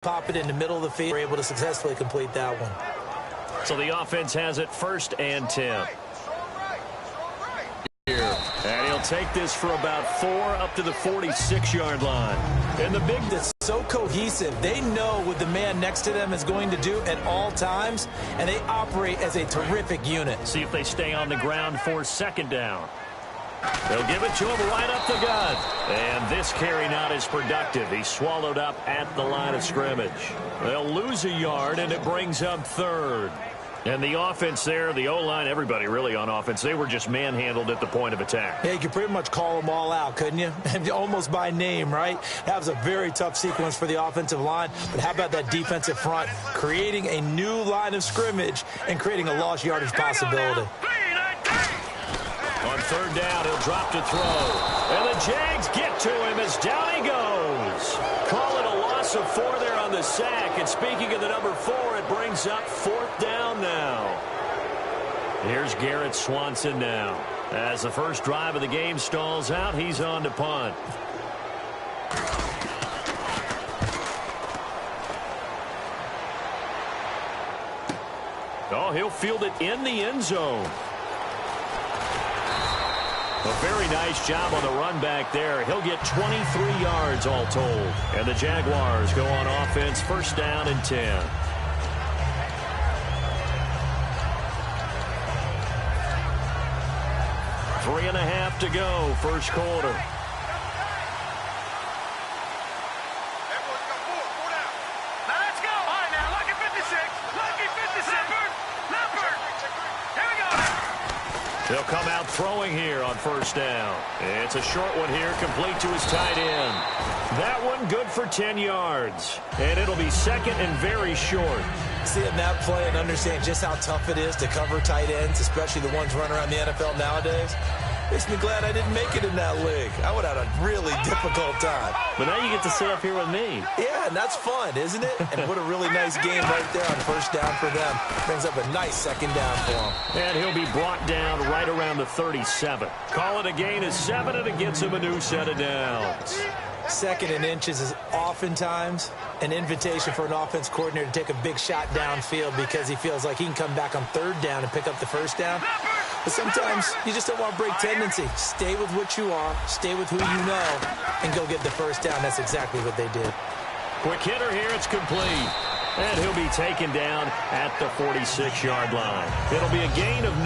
pop it in the middle of the field. We're able to successfully complete that one. So the offense has it 1st and 10. And he'll take this for about 4 up to the 46-yard line. And the big that's so cohesive. They know what the man next to them is going to do at all times, and they operate as a terrific unit. See if they stay on the ground for 2nd down. They'll give it to him right up the gut. And this carry not as productive. He's swallowed up at the line of scrimmage. They'll lose a yard, and it brings up 3rd. And the offense there, the O-line, everybody really on offense, they were just manhandled at the point of attack. Yeah, you could pretty much call them all out, couldn't you? Almost by name, right? That was a very tough sequence for the offensive line. But how about that defensive front, creating a new line of scrimmage and creating a lost yardage possibility. On 3rd down, he'll drop to throw. And the Jags get to him as down he goes. Call it a loss of 4 there on the sack. And speaking of the number 4, it brings up 4th down now. Here's Garrett Swanson now. As the first drive of the game stalls out, he's on to punt. Oh, he'll field it in the end zone. A very nice job on the run back there. He'll get 23 yards all told. And the Jaguars go on offense 1st down and 10. Three and a half to go, first quarter. They'll come out throwing here on 1st down. It's a short one here, complete to his tight end. That one good for 10 yards. And it'll be 2nd and very short. Seeing that play and understand just how tough it is to cover tight ends, especially the ones running around the NFL nowadays, makes me glad I didn't make it in that league. I would have had a really difficult time. But now you get to sit up here with me. Yeah, and that's fun, isn't it? And what a really nice game right there on 1st down for them. Brings up a nice 2nd down for him. And he'll be brought down right around the 37. Call it a gain of 7, and it gets him a new set of downs. 2nd and inches is oftentimes an invitation for an offense coordinator to take a big shot downfield because he feels like he can come back on 3rd down and pick up the 1st down. But sometimes you just don't want to break tendency. Stay with what you are, stay with who you know, and go get the 1st down. That's exactly what they did. Quick hitter here, it's complete. And he'll be taken down at the 46-yard line. It'll be a gain of 9,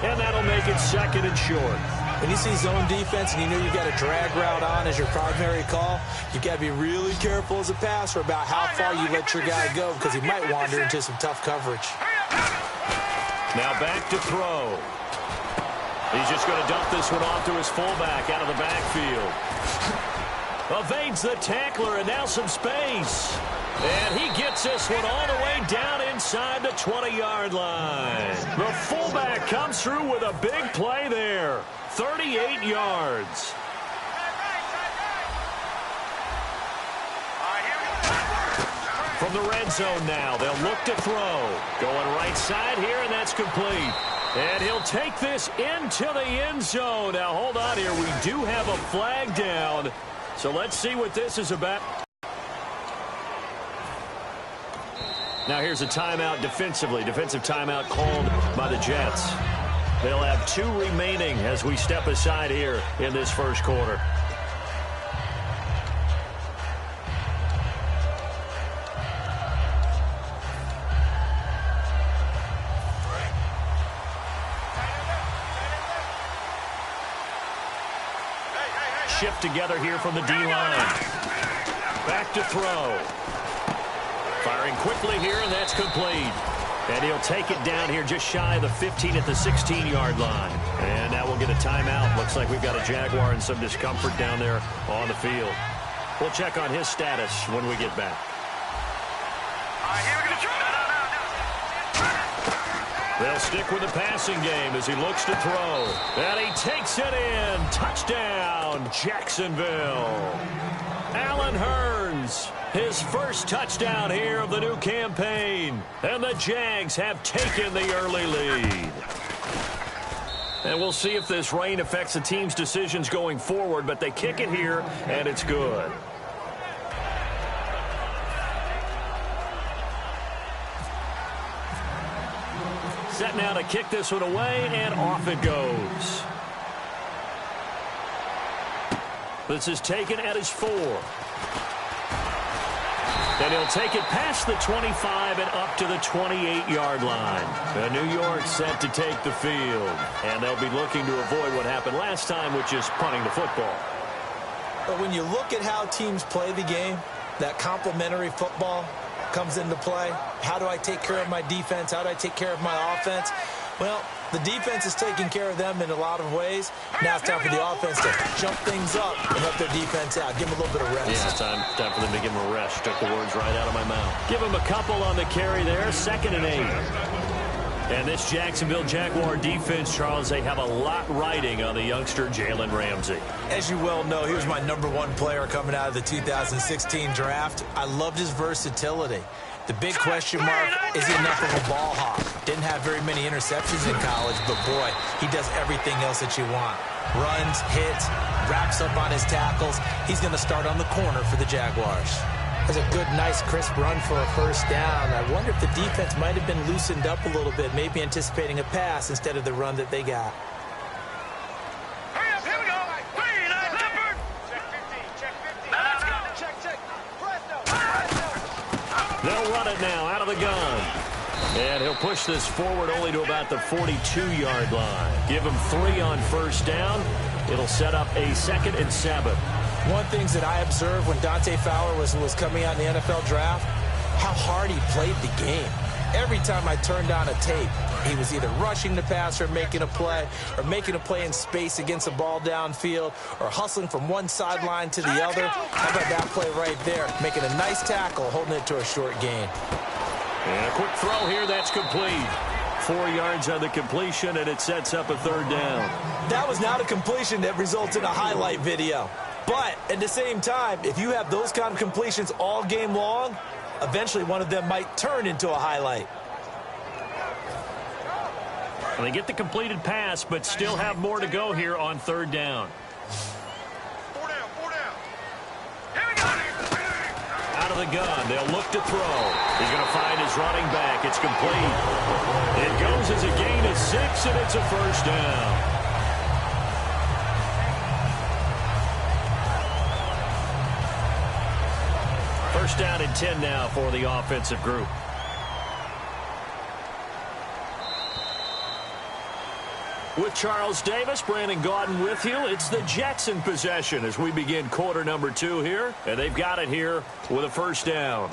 and that'll make it 2nd and short. When you see zone defense and you know you've got a drag route on as your primary call, you've got to be really careful as a passer about how far you let your guy go because he might wander into some tough coverage. Now back to throw. He's just going to dump this one off to his fullback out of the backfield. Evades the tackler, and now some space. And he gets this one all the way down inside the 20-yard line. The fullback comes through with a big play there. 38 yards. From the red zone now, they'll look to throw. Going right side here, and that's complete. And he'll take this into the end zone. Now, hold on here. We do have a flag down. So let's see what this is about. Now, here's a timeout defensively. Defensive timeout called by the Jets. They'll have 2 remaining as we step aside here in this first quarter. Shift together here from the D-line. Back to throw. Firing quickly here, and that's complete. And he'll take it down here just shy of the 15 at the 16-yard line. And now we'll get a timeout. Looks like we've got a Jaguar in some discomfort down there on the field. We'll check on his status when we get back. They'll stick with the passing game as he looks to throw. And he takes it in. Touchdown, Jacksonville. Allen Hurns, his first touchdown here of the new campaign. And the Jags have taken the early lead. And we'll see if this rain affects the team's decisions going forward, but they kick it here, and it's good. Set now to kick this one away, and off it goes. This is taken at his 4. And he'll take it past the 25 and up to the 28-yard line. New York set to take the field. And they'll be looking to avoid what happened last time, which is punting the football. But when you look at how teams play the game, that complementary football comes into play. How do I take care of my defense? How do I take care of my offense? Well, the defense is taking care of them in a lot of ways. Now it's time for the offense to jump things up and help their defense out. Give them a little bit of rest. Yeah, it's time for them to give them a rest. Took the words right out of my mouth. Give them a couple on the carry there. 2nd and 8. And this Jacksonville Jaguar defense, Charles, they have a lot riding on the youngster Jalen Ramsey. As you well know, he was my #1 player coming out of the 2016 draft. I loved his versatility. The big question mark, is he enough of a ball hawk? Didn't have very many interceptions in college, but boy, he does everything else that you want. Runs, hits, wraps up on his tackles. He's going to start on the corner for the Jaguars. That's a good, nice, crisp run for a first down. I wonder if the defense might have been loosened up a little bit, maybe anticipating a pass instead of the run that they got. They'll run it now out of the gun. And he'll push this forward only to about the 42-yard line. Give him 3 on first down. It'll set up a 2nd and 7. One thing that I observed when Dante Fowler was coming out in the NFL draft, how hard he played the game. Every time I turned on a tape, he was either rushing the passer, making a play in space against a ball downfield, or hustling from one sideline to the other. How about that play right there? Making a nice tackle, holding it to a short gain. And a quick throw here, that's complete. 4 yards on the completion, and it sets up a 3rd down. That was not a completion that results in a highlight video. But at the same time, if you have those kind of completions all game long, eventually one of them might turn into a highlight. And they get the completed pass, but still have more to go here on 3rd down. 4 down, 4 down. Here we go. Out of the gun, they'll look to throw. He's going to find his running back. It's complete. It goes as a gain of 6, and it's a first down. First down and 10 now for the offensive group. With Charles Davis, Brandon Gaudin with you. It's the Jets in possession as we begin quarter number 2 here. And they've got it here with a first down.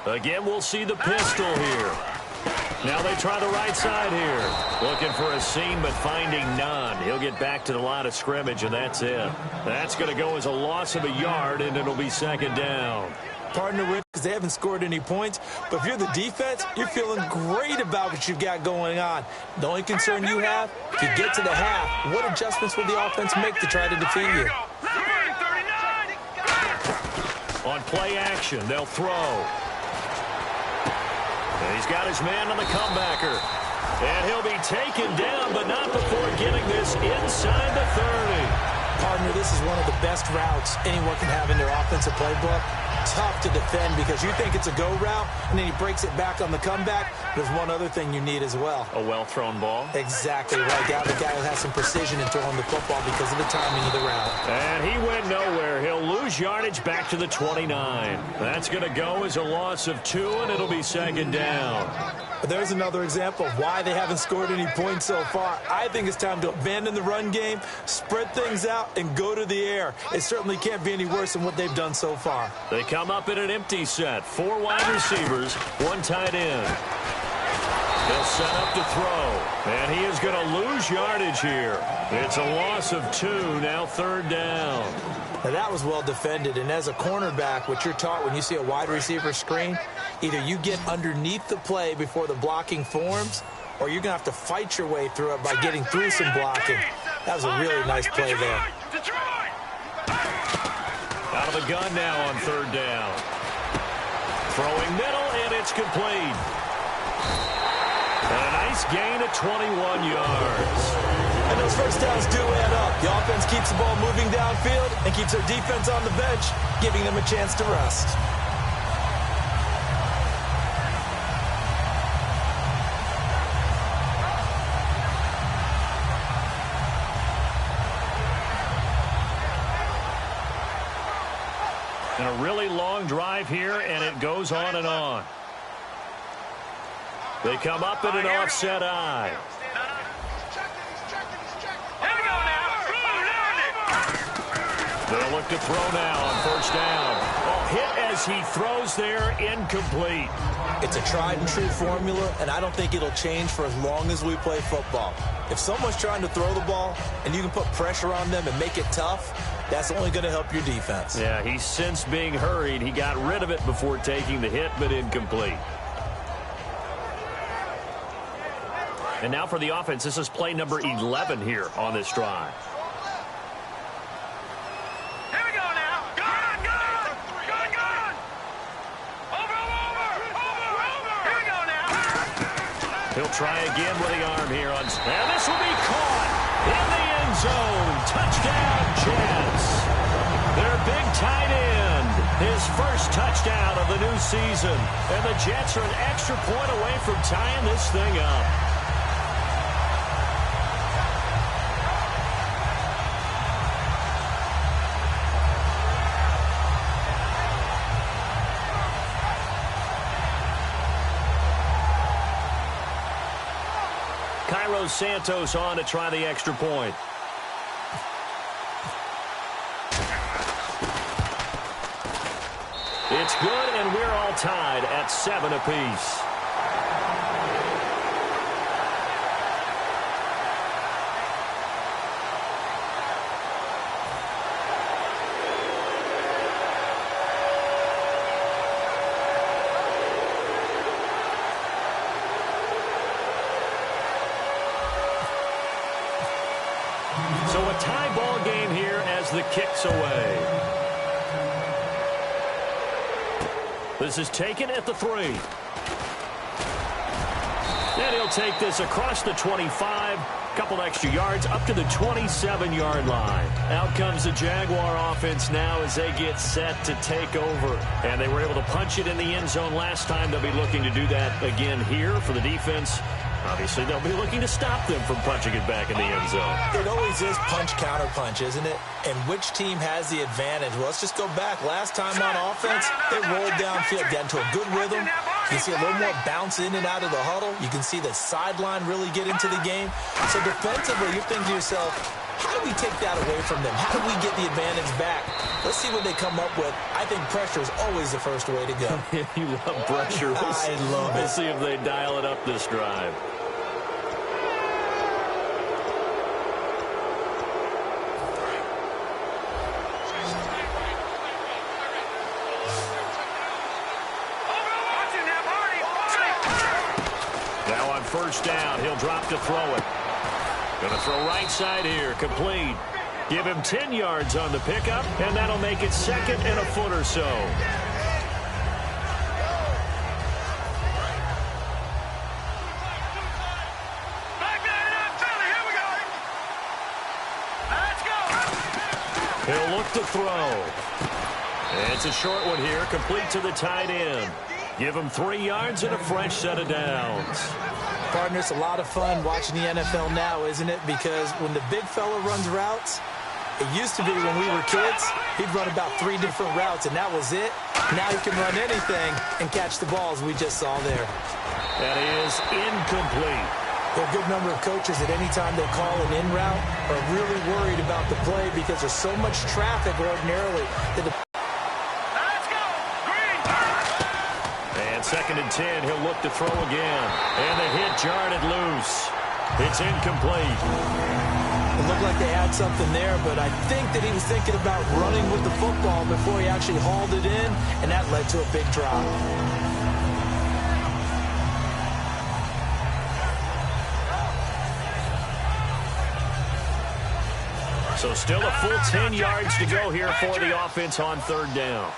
Again, we'll see the pistol here. Now they try the right side here. Looking for a seam, but finding none. He'll get back to the line of scrimmage, and that's it. That's going to go as a loss of a yard, and it'll be 2nd down. Partner with, because they haven't scored any points. But if you're the defense, you're feeling great about what you've got going on. The only concern you have, if you get to the half, what adjustments will the offense make to try to defeat you? On play action, they'll throw. And he's got his man on the comebacker. And he'll be taken down, but not before getting this inside the 30. Partner, this is one of the best routes anyone can have in their offensive playbook. Tough to defend because you think it's a go route, and then he breaks it back on the comeback. There's one other thing you need as well. A well-thrown ball. Exactly right. Got the guy who has some precision in throwing the football because of the timing of the route. And he went nowhere. He'll lose yardage back to the 29. That's going to go as a loss of 2, and it'll be 2nd down. But there's another example of why they haven't scored any points so far. I think it's time to abandon the run game, spread things out, and go to the air. It certainly can't be any worse than what they've done so far. They come up in an empty set. 4 wide receivers, 1 tight end. They'll set up to throw. And he is going to lose yardage here. It's a loss of 2, now 3rd down. Now that was well defended, and as a cornerback, what you're taught when you see a wide receiver screen, either you get underneath the play before the blocking forms, or you're going to have to fight your way through it by getting through some blocking. That was a really nice play there. Out of the gun now on 3rd down. Throwing middle, and it's complete. And a nice gain of 21 yards. And those first downs do add up. The offense keeps the ball moving downfield and keeps their defense on the bench, giving them a chance to rest. And a really long drive here, and it goes on and on. They come up in an offset eye. They'll look to throw now on first down. Oh, hit as he throws there, incomplete. It's a tried and true formula, and I don't think it'll change for as long as we play football. If someone's trying to throw the ball and you can put pressure on them and make it tough, that's only going to help your defense. Yeah, he's since being hurried. He got rid of it before taking the hit, but incomplete. And now for the offense, this is play number 11 here on this drive. Here we go now. Good. Over. Here we go now. He'll try again with the arm here. And this will be caught in the end zone. Touchdown, Jets. Their big tight end. His first touchdown of the new season. And the Jets are an extra point away from tying this thing up. Santos on to try the extra point. It's good, and we're all tied at 7 apiece. So a tie ball game here as the kick's away. This is taken at the 3. And he'll take this across the 25. Couple extra yards up to the 27-yard line. Out comes the Jaguar offense now as they get set to take over. And they were able to punch it in the end zone last time. They'll be looking to do that again here for the defense. Obviously, they'll be looking to stop them from punching it back in the end zone. It always is punch-counter-punch, isn't it? And which team has the advantage? Well, let's just go back. Last time on offense, they rolled downfield, got into a good rhythm. You can see a little more bounce in and out of the huddle. You can see the sideline really get into the game. So defensively, you're thinking to yourself, how do we take that away from them? How do we get the advantage back? Let's see what they come up with. I think pressure is always the first way to go. You love pressure. I love it. We'll see if they dial it up this drive. First down, he'll drop to throw it. Gonna throw right side here, complete. Give him 10 yards on the pickup, and that'll make it 2nd and a foot or so. He'll look to throw. And it's a short one here, complete to the tight end. Give him 3 yards and a fresh set of downs. Partner, it's a lot of fun watching the NFL now, isn't it? Because when the big fella runs routes, it used to be when we were kids, he'd run about 3 different routes, and that was it. Now he can run anything and catch the balls we just saw there. That is incomplete. There are a good number of coaches that any time they call an in route are really worried about the play because there's so much traffic ordinarily that the 2nd and 10, he'll look to throw again. And the hit jarred it loose. It's incomplete. It looked like they had something there, but I think that he was thinking about running with the football before he actually hauled it in, and that led to a big drop. So still a full 10 yards to go here for the offense on 3rd down.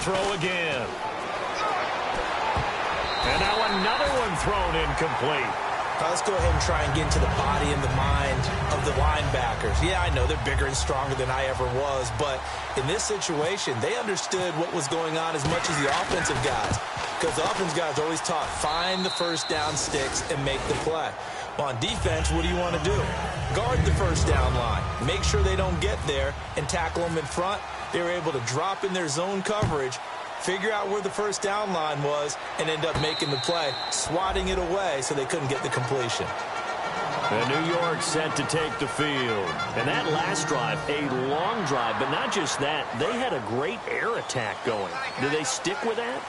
throw again. And now another one thrown incomplete. Let's go ahead and try and get into the body and the mind of the linebackers. Yeah, I know they're bigger and stronger than I ever was, but in this situation, they understood what was going on as much as the offensive guys, because the offensive guys are always taught, find the first down sticks and make the play. Well, on defense, what do you want to do? Guard the first down line. Make sure they don't get there and tackle them in front. They were able to drop in their zone coverage, figure out where the first down line was, and end up making the play, swatting it away so they couldn't get the completion. And New York set to take the field. And that last drive, a long drive, but not just that. They had a great air attack going. Do they stick with that?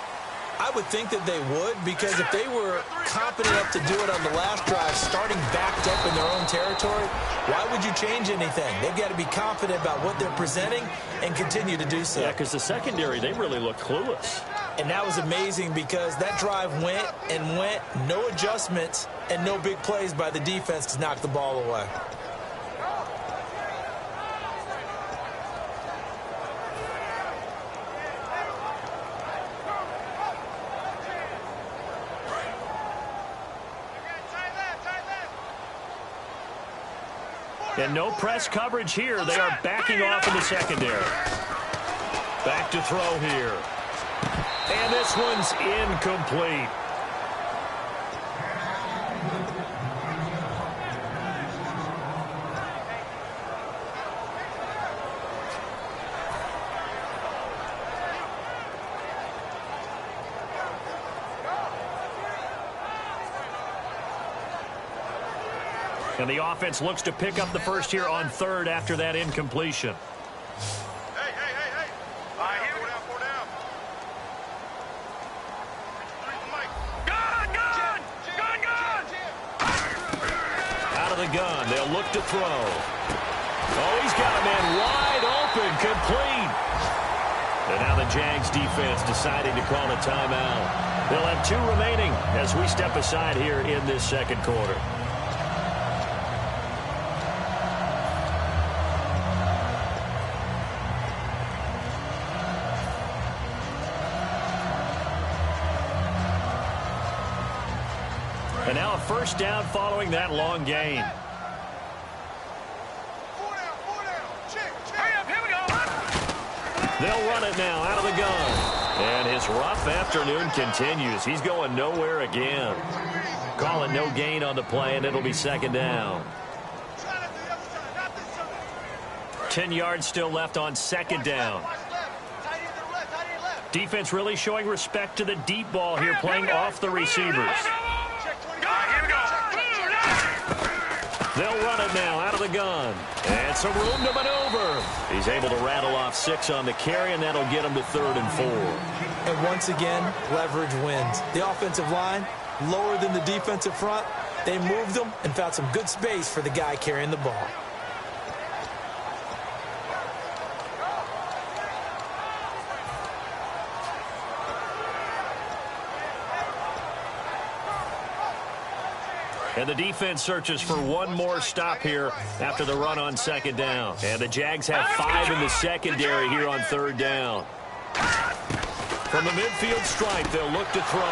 I would think that they would, because if they were competent enough to do it on the last drive, starting backed up in their own territory, why would you change anything? They've got to be confident about what they're presenting and continue to do so. Yeah, because the secondary, they really look clueless. And that was amazing because that drive went and went, no adjustments and no big plays by the defense to knock the ball away. And no press coverage here. They are backing off in the secondary. Back to throw here. And this one's incomplete. And the offense looks to pick up the first here on third after that incompletion. Hey. All right, here we go. Four down. Gun! Out of the gun. They'll look to throw. Oh, he's got a man wide open, complete. And now the Jags defense deciding to call a timeout. They'll have 2 remaining as we step aside here in this second quarter. And now a first down following that long gain. Four down. Check. Hurry up, here we go. They'll run it now out of the gun. And his rough afternoon continues. He's going nowhere again. Call it no gain on the play, and it'll be second down. 10 yards still left on second down. Defense really showing respect to the deep ball here, playing off the receivers. They'll run it now out of the gun. And some room to maneuver. He's able to rattle off 6 on the carry, and that'll get him to 3rd and 4. And once again, leverage wins. The offensive line, lower than the defensive front. They moved them and found some good space for the guy carrying the ball. And the defense searches for one more stop here after the run on second down. And the Jags have 5 in the secondary here on 3rd down. From the midfield stripe, they'll look to throw.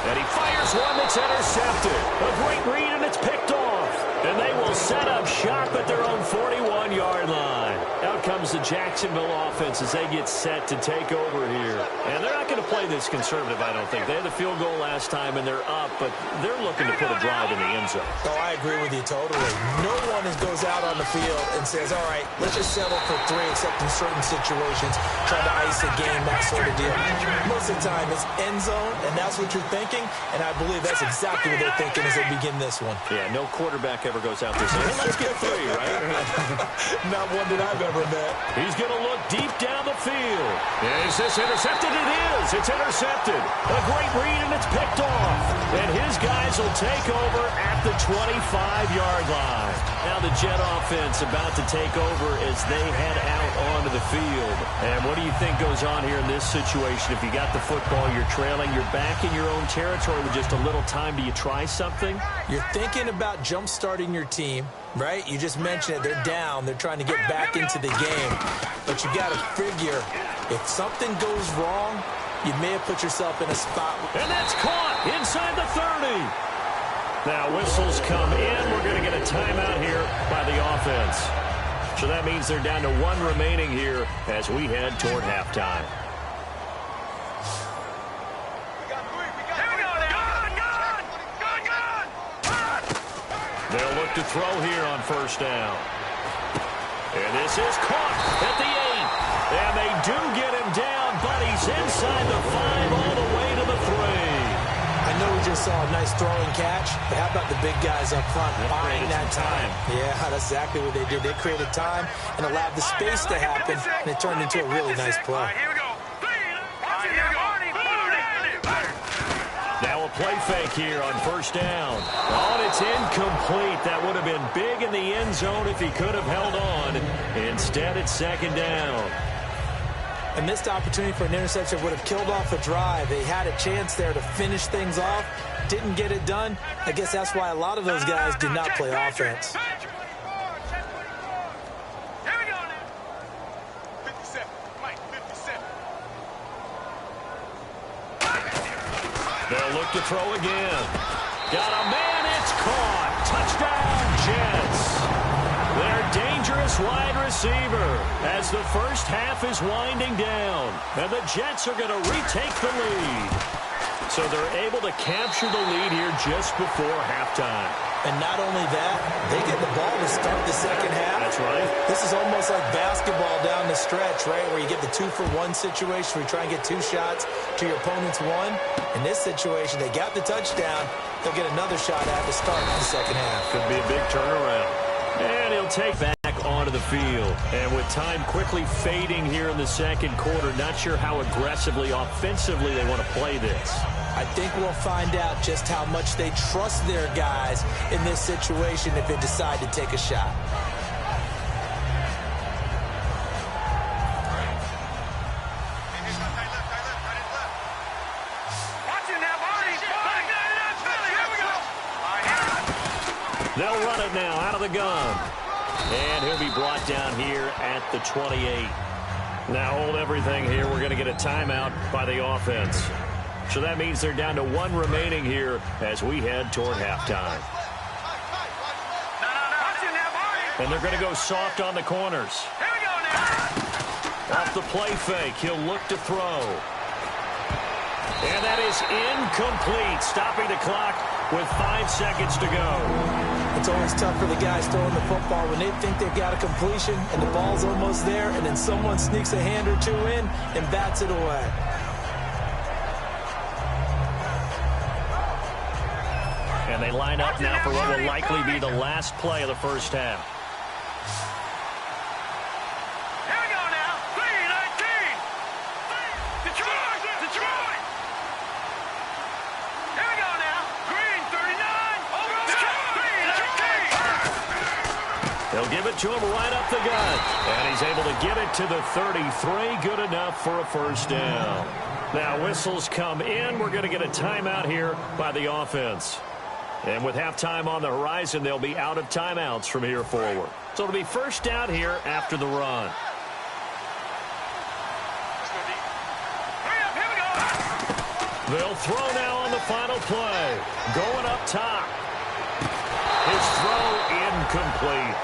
And he fires one that's intercepted. A great read, and it's picked off. And they will set up shop at their own 41-yard line. Out comes the Jacksonville offense as they get set to take over here. And they're not going to play this conservative, I don't think. They had the field goal last time, and they're up, but they're looking to put a drive in the end zone. Oh, I agree with you totally. No one goes out on the field and says, all right, let's just settle for 3, except in certain situations, trying to ice a game, that sort of deal. Most of the time, it's end zone, and that's what you're thinking, and I believe that's exactly what they're thinking as they begin this one. Yeah, no quarterback ever goes out there saying, well, let's get 3, right? Not one that I've ever met. He's going to look deep down the field. Is this intercepted? It is. It's intercepted. A great read, and it's picked off. And his guys will take over at the 25-yard line. Now the Jet offense about to take over as they head out onto the field. And what do you think goes on here in this situation? If you got the football, you're trailing, you're back in your own territory with just a little time. Do you try something? You're thinking about jump-starting your team, right? You just mentioned it. They're down. They're trying to get back into the game. But you got to figure If something goes wrong, you may have put yourself in a spot. And that's caught inside the 30. Now whistles come in. We're going to get a timeout here by the offense. So that means they're down to 1 remaining here as we head toward halftime. They'll look to throw here on first down. And this is caught at the 8. And they do get him down, but he's inside the 5 all the way to the 3. I know we just saw a nice throwing catch, but how about the big guys up front buying that time? Yeah, that's exactly what they did. They created time and allowed the space to happen, and it turned into a really nice play. Now a play fake here on first down. Oh, and it's incomplete. That would have been big in the end zone if he could have held on. Instead, it's second down. A missed opportunity for an interception would have killed off a drive. They had a chance there to finish things off. Didn't get it done. I guess that's why a lot of those guys did not play offense. They'll look to throw again. Got a man, it's caught. Touchdown, Jets. Their dangerous wide receiver as the first half is winding down. And the Jets are going to retake the lead. So they're able to capture the lead here just before halftime. And not only that, they get the ball to start the second half. That's right. This is almost like basketball down the stretch, right, where you get the 2-for-1 situation where you try and get 2 shots to your opponent's 1. In this situation, they got the touchdown. They'll get another shot at to start the second half. Could be a big turnaround. And he'll take back onto the field. And with time quickly fading here in the second quarter, not sure how aggressively, offensively they want to play this. I think we'll find out just how much they trust their guys in this situation if they decide to take a shot. They'll run it now out of the gun. And he'll be brought down here at the 28. Now hold everything here. We're going to get a timeout by the offense. So that means they're down to 1 remaining here as we head toward halftime. And they're going to go soft on the corners. Off the play fake, he'll look to throw. And that is incomplete, stopping the clock with 5 seconds to go. It's always tough for the guys throwing the football when they think they've got a completion and the ball's almost there, and then someone sneaks a hand or 2 in and bats it away. And they line up now for what will likely be the last play of the first half. Here we go now. 3-19. Detroit. Here we go now. Green 39. Over Detroit. 3-19. They'll give it to him right up the gut. And he's able to get it to the 33. Good enough for a first down. Now whistles come in. We're going to get a timeout here by the offense. And with halftime on the horizon, they'll be out of timeouts from here forward. So it'll be first down here after the run. They'll throw now on the final play. Going up top. His throw incomplete.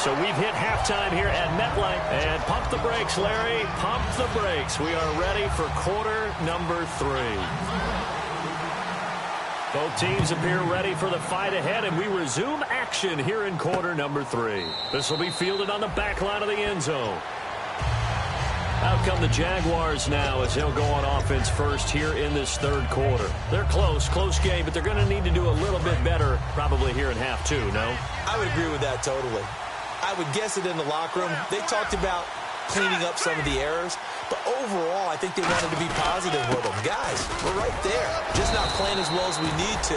So we've hit halftime here at MetLife. And pump the brakes, Larry. Pump the brakes. We are ready for quarter number 3. Both teams appear ready for the fight ahead, and we resume action here in quarter number 3. This will be fielded on the back line of the end zone. Out come the Jaguars now as they'll go on offense first here in this third quarter. They're close game, but they're going to need to do a little bit better probably here in half 2, no? I would agree with that totally. I would guess it in the locker room. They talked about cleaning up some of the errors, but overall, I think they wanted to be positive with them. Guys, we're right there. Just not playing as well as we need to.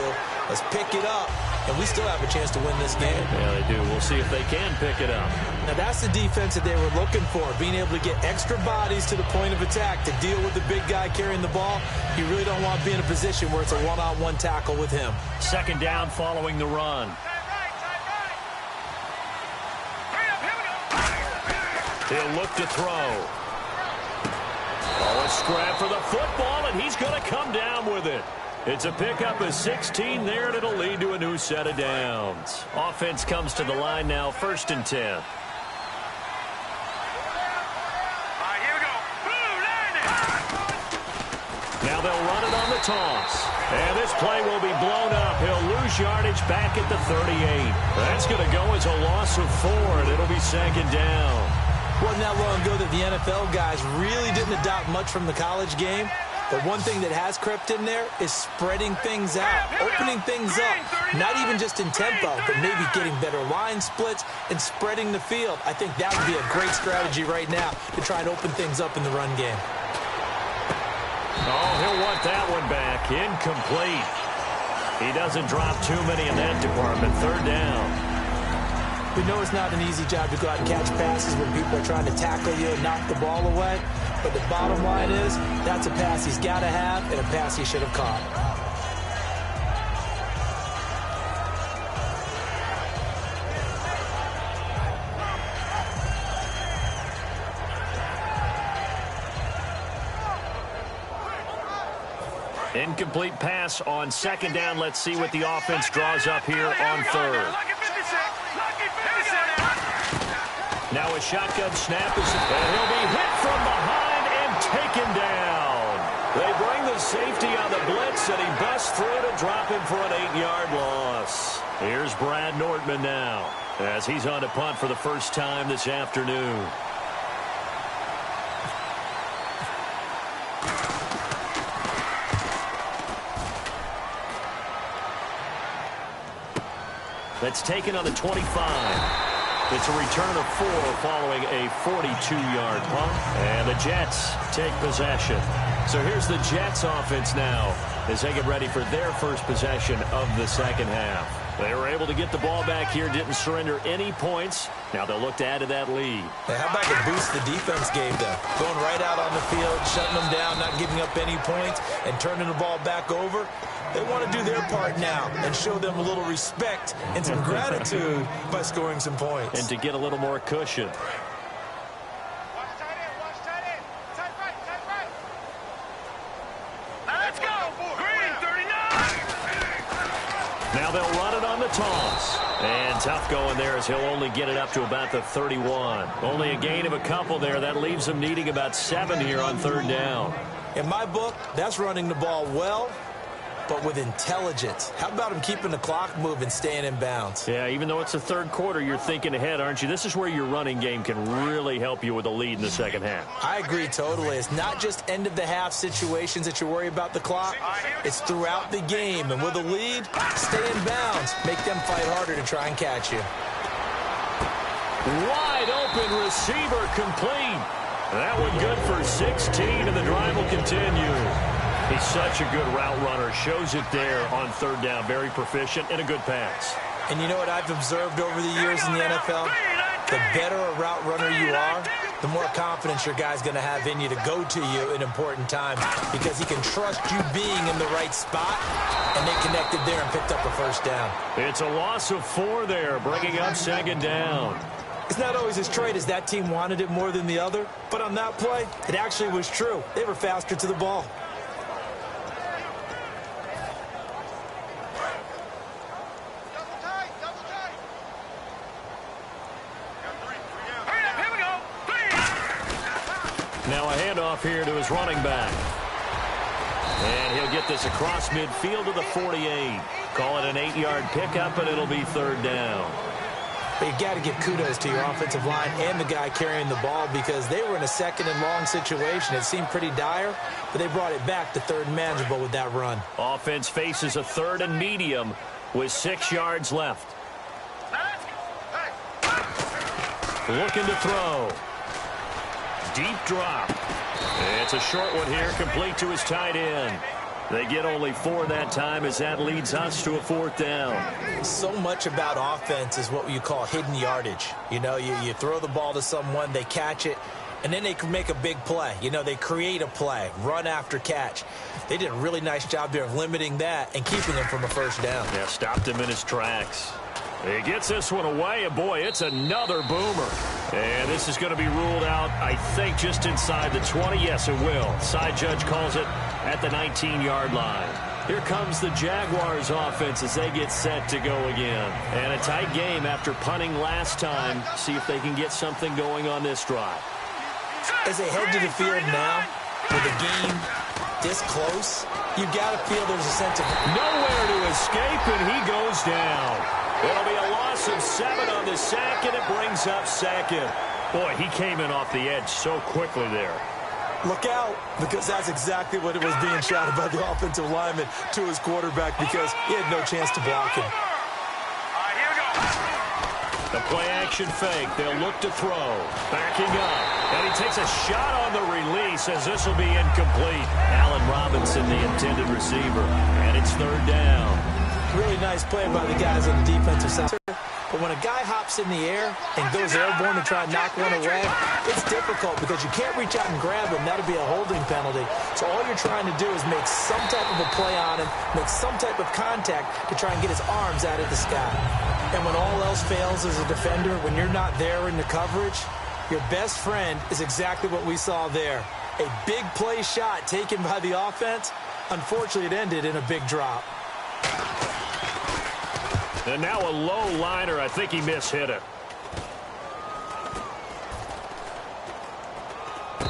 Let's pick it up, and we still have a chance to win this game. Yeah, they do. We'll see if they can pick it up. Now, that's the defense that they were looking for, being able to get extra bodies to the point of attack to deal with the big guy carrying the ball. You really don't want to be in a position where it's a one-on-one tackle with him. Second down following the run. He'll look to throw. A scrap for the football, and he's going to come down with it. It's a pickup of 16 there, and it'll lead to a new set of downs. Offense comes to the line now, 1st and 10. Now they'll run it on the toss. And this play will be blown up. He'll lose yardage back at the 38. That's going to go as a loss of 4, and it'll be 2nd down. Wasn't that long ago that the NFL guys really didn't adopt much from the college game. But one thing that has crept in there is spreading things out, opening things up, not even just in tempo, but maybe getting better line splits and spreading the field. I think that would be a great strategy right now to try and open things up in the run game. Oh, he'll want that one back. Incomplete. He doesn't drop too many in that department. 3rd down. We know it's not an easy job to go out and catch passes when people are trying to tackle you and knock the ball away. But the bottom line is, that's a pass he's got to have and a pass he should have caught. Incomplete pass on 2nd down. Let's see what the offense draws up here on 3rd. Now a shotgun snap, and he'll be hit from behind and taken down. They bring the safety on the blitz, and he busts through to drop him for an 8-yard loss. Here's Brad Nortman now, as he's on to punt for the first time this afternoon. That's taken on the 25. It's a return of 4 following a 42-yard punt. And the Jets take possession. So here's the Jets offense now as they get ready for their first possession of the 2nd half. They were able to get the ball back here, didn't surrender any points. Now they'll look to add to that lead. Hey, how about the boost the defense gave them? Going right out on the field, shutting them down, not giving up any points, and turning the ball back over. They want to do their part now and show them a little respect and some gratitude by scoring some points. And to get a little more cushion. Let's go. Green 39. Now they'll run it on the toss. And tough going there as he'll only get it up to about the 31. Only a gain of a couple there. That leaves him needing about 7 here on 3rd down. In my book, that's running the ball well, but with intelligence. How about him keeping the clock moving, staying in bounds? Yeah, even though it's the 3rd quarter, you're thinking ahead, aren't you? This is where your running game can really help you with a lead in the 2nd half. I agree totally. It's not just end-of-the-half situations that you worry about the clock. It's throughout the game. And with a lead, stay in bounds. Make them fight harder to try and catch you. Wide open receiver complete. That one good for 16, and the drive will continue. He's such a good route runner. Shows it there on 3rd down. Very proficient and a good pass. And you know what I've observed over the years in the NFL? The better a route runner you are, the more confidence your guy's going to have in you to go to you in important times because he can trust you being in the right spot, and they connected there and picked up a 1st down. It's a loss of 4 there, bringing up 2nd down. It's not always as straight as that team wanted it more than the other, but on that play, it actually was true. They were faster to the ball. Now a handoff here to his running back. And he'll get this across midfield to the 48. Call it an 8-yard pickup, and it'll be 3rd down. But you got to give kudos to your offensive line and the guy carrying the ball because they were in a 2nd and long situation. It seemed pretty dire, but they brought it back to 3rd and manageable with that run. Offense faces a 3rd and medium with 6 yards left. Looking to throw. Deep drop. It's a short one here, complete to his tight end. They get only 4 that time as that leads us to a 4th down. So much about offense is what you call hidden yardage. You know, you throw the ball to someone, they catch it, and then they can make a big play. You know, they create a play, run after catch. They did a really nice job there of limiting that and keeping him from a 1st down. Yeah, stopped him in his tracks. He gets this one away, and boy, it's another boomer. And this is going to be ruled out, I think, just inside the 20. Yes, it will. Side judge calls it at the 19-yard line. Here comes the Jaguars offense as they get set to go again. And a tight game after punting last time. See if they can get something going on this drive. As they head to the field now, with the game this close, you've got to feel there's a sense of nowhere to escape, and he goes down. It'll be a loss of 7 on the sack, and it brings up second. Boy, he came in off the edge so quickly there. Look out, because that's exactly what it was being shouted by the offensive lineman to his quarterback because he had no chance to block him. The play-action fake. They'll look to throw. Backing up. And he takes a shot on the release as this will be incomplete. Allen Robinson, the intended receiver. And it's third down. Really nice play by the guys on the defensive side. But when a guy hops in the air and goes airborne to try and knock one away, it's difficult because you can't reach out and grab him. That'll be a holding penalty. So all you're trying to do is make some type of a play on him, make some type of contact to try and get his arms out of the sky. And when all else fails as a defender, when you're not there in the coverage, your best friend is exactly what we saw there. A big play shot taken by the offense. Unfortunately, it ended in a big drop. And now a low liner. I think he mishit it.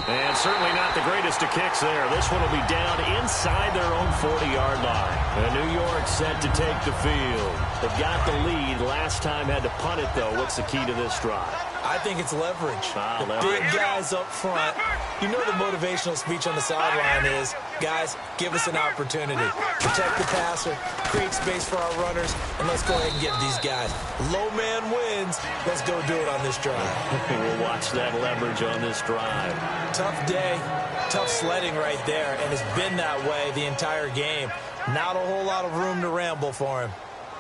And certainly not the greatest of kicks there. This one will be down inside their own 40-yard line. And New York set to take the field. They've got the lead. Last time had to punt it, though. What's the key to this drive? I think it's leverage. The big guys up front. You know the motivational speech on the sideline is, guys, give us an opportunity. Protect the passer, create space for our runners, and let's go ahead and get these guys. Low man wins. Let's go do it on this drive. We'll watch that leverage on this drive. Tough day, tough sledding right there, and it's been that way the entire game. Not a whole lot of room to ramble for him.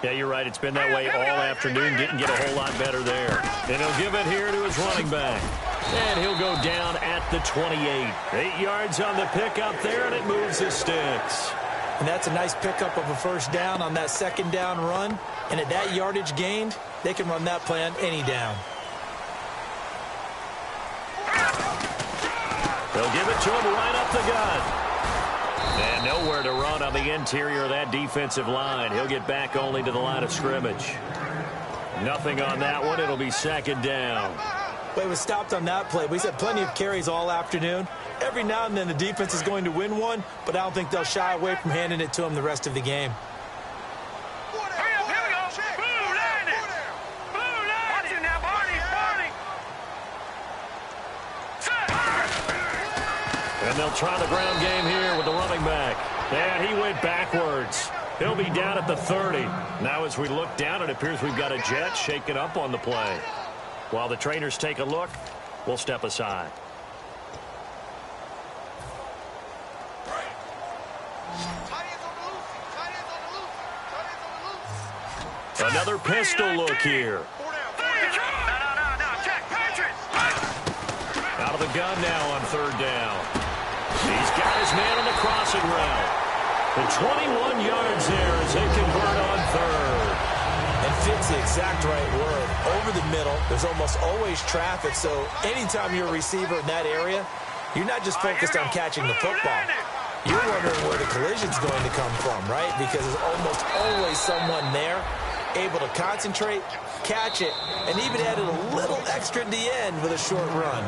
Yeah, you're right. It's been that way all afternoon. Didn't get a whole lot better there. And he'll give it here to his running back. And he'll go down at the 28. 8 yards on the pickup there, and it moves the sticks. And that's a nice pickup of a first down on that second down run. And at that yardage gained, they can run that play on any down. They'll give it to him right up the gut. And nowhere to run on the interior of that defensive line. He'll get back only to the line of scrimmage. Nothing on that one. It'll be second down. Well, he was stopped on that play. We had plenty of carries all afternoon. Every now and then the defense is going to win one, but I don't think they'll shy away from handing it to him the rest of the game. And they'll try the ground game here with the running back. And he went backwards. He'll be down at the 30. Now as we look down, it appears we've got a jet shaking up on the play. While the trainers take a look, we'll step aside. Another pistol look here. Out of the gun now on third down. He's got his man on the crossing route. And 21 yards there as they convert on third. And fits the exact right word. Over the middle, there's almost always traffic, so anytime you're a receiver in that area, you're not just focused on catching the football. You're wondering where the collision's going to come from, right? Because there's almost always someone there able to concentrate, catch it, and even added a little extra at the end with a short run.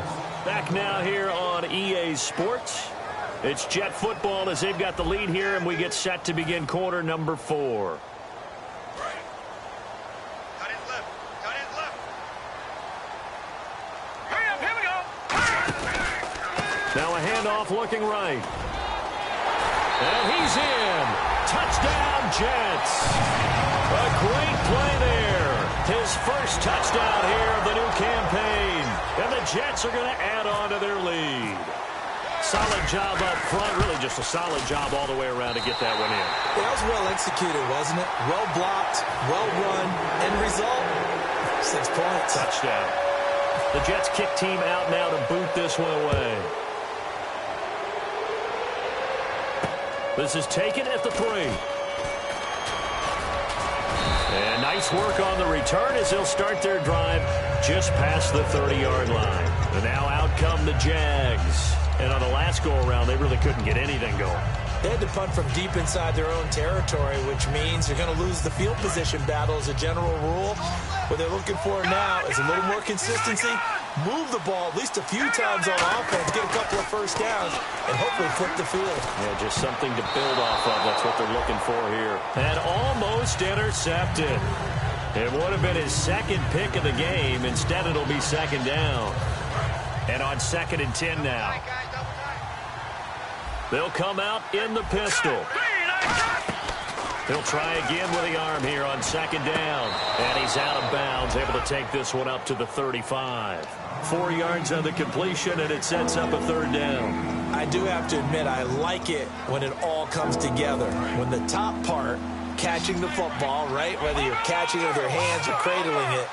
Back now here on EA Sports. It's Jet football as they've got the lead here, and we get set to begin quarter number 4. Now a handoff looking right. And he's in. Touchdown, Jets. A great play there. His first touchdown here of the new campaign. And the Jets are going to add on to their lead. Solid job up front. Really just a solid job all the way around to get that one in. That was well executed, wasn't it? Well blocked, well run. End result, 6 points. Touchdown. The Jets kick team out now to boot this one away. This is taken at the 3. And nice Nice work on the return as they'll start their drive just past the 30-yard line. And now out come the Jags. And on the last go-around, they really couldn't get anything going. They had to punt from deep inside their own territory, which means you're going to lose the field position battle as a general rule. What they're looking for now is a little more consistency, move the ball at least a few times on offense, get a couple of first downs, and hopefully flip the field. Yeah, just something to build off of. That's what they're looking for here. And almost intercepted. It would have been his second pick of the game. Instead, it'll be second down. And on 2nd and 10 now. They'll come out in the pistol. He'll try again with the arm here on 2nd down. And he's out of bounds, able to take this one up to the 35. 4 yards on the completion, and it sets up a 3rd down. I do have to admit, I like it when it all comes together. When the top part, catching the football, right, whether you're catching it with your hands or cradling it,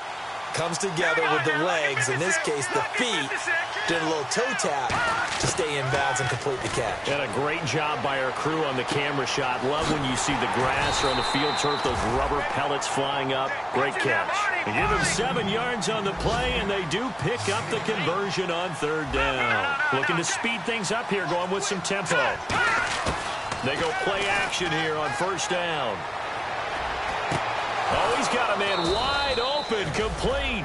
comes together with the legs, in this case the feet, did a little toe tap to stay in bounds and complete the catch. And a great job by our crew on the camera shot. Love when you see the grass or on the field turf, those rubber pellets flying up. Great catch. They give them 7 yards on the play, and they do pick up the conversion on 3rd down. Looking to speed things up here, going with some tempo. They go play action here on 1st down. Oh, he's got a man wide open, complete.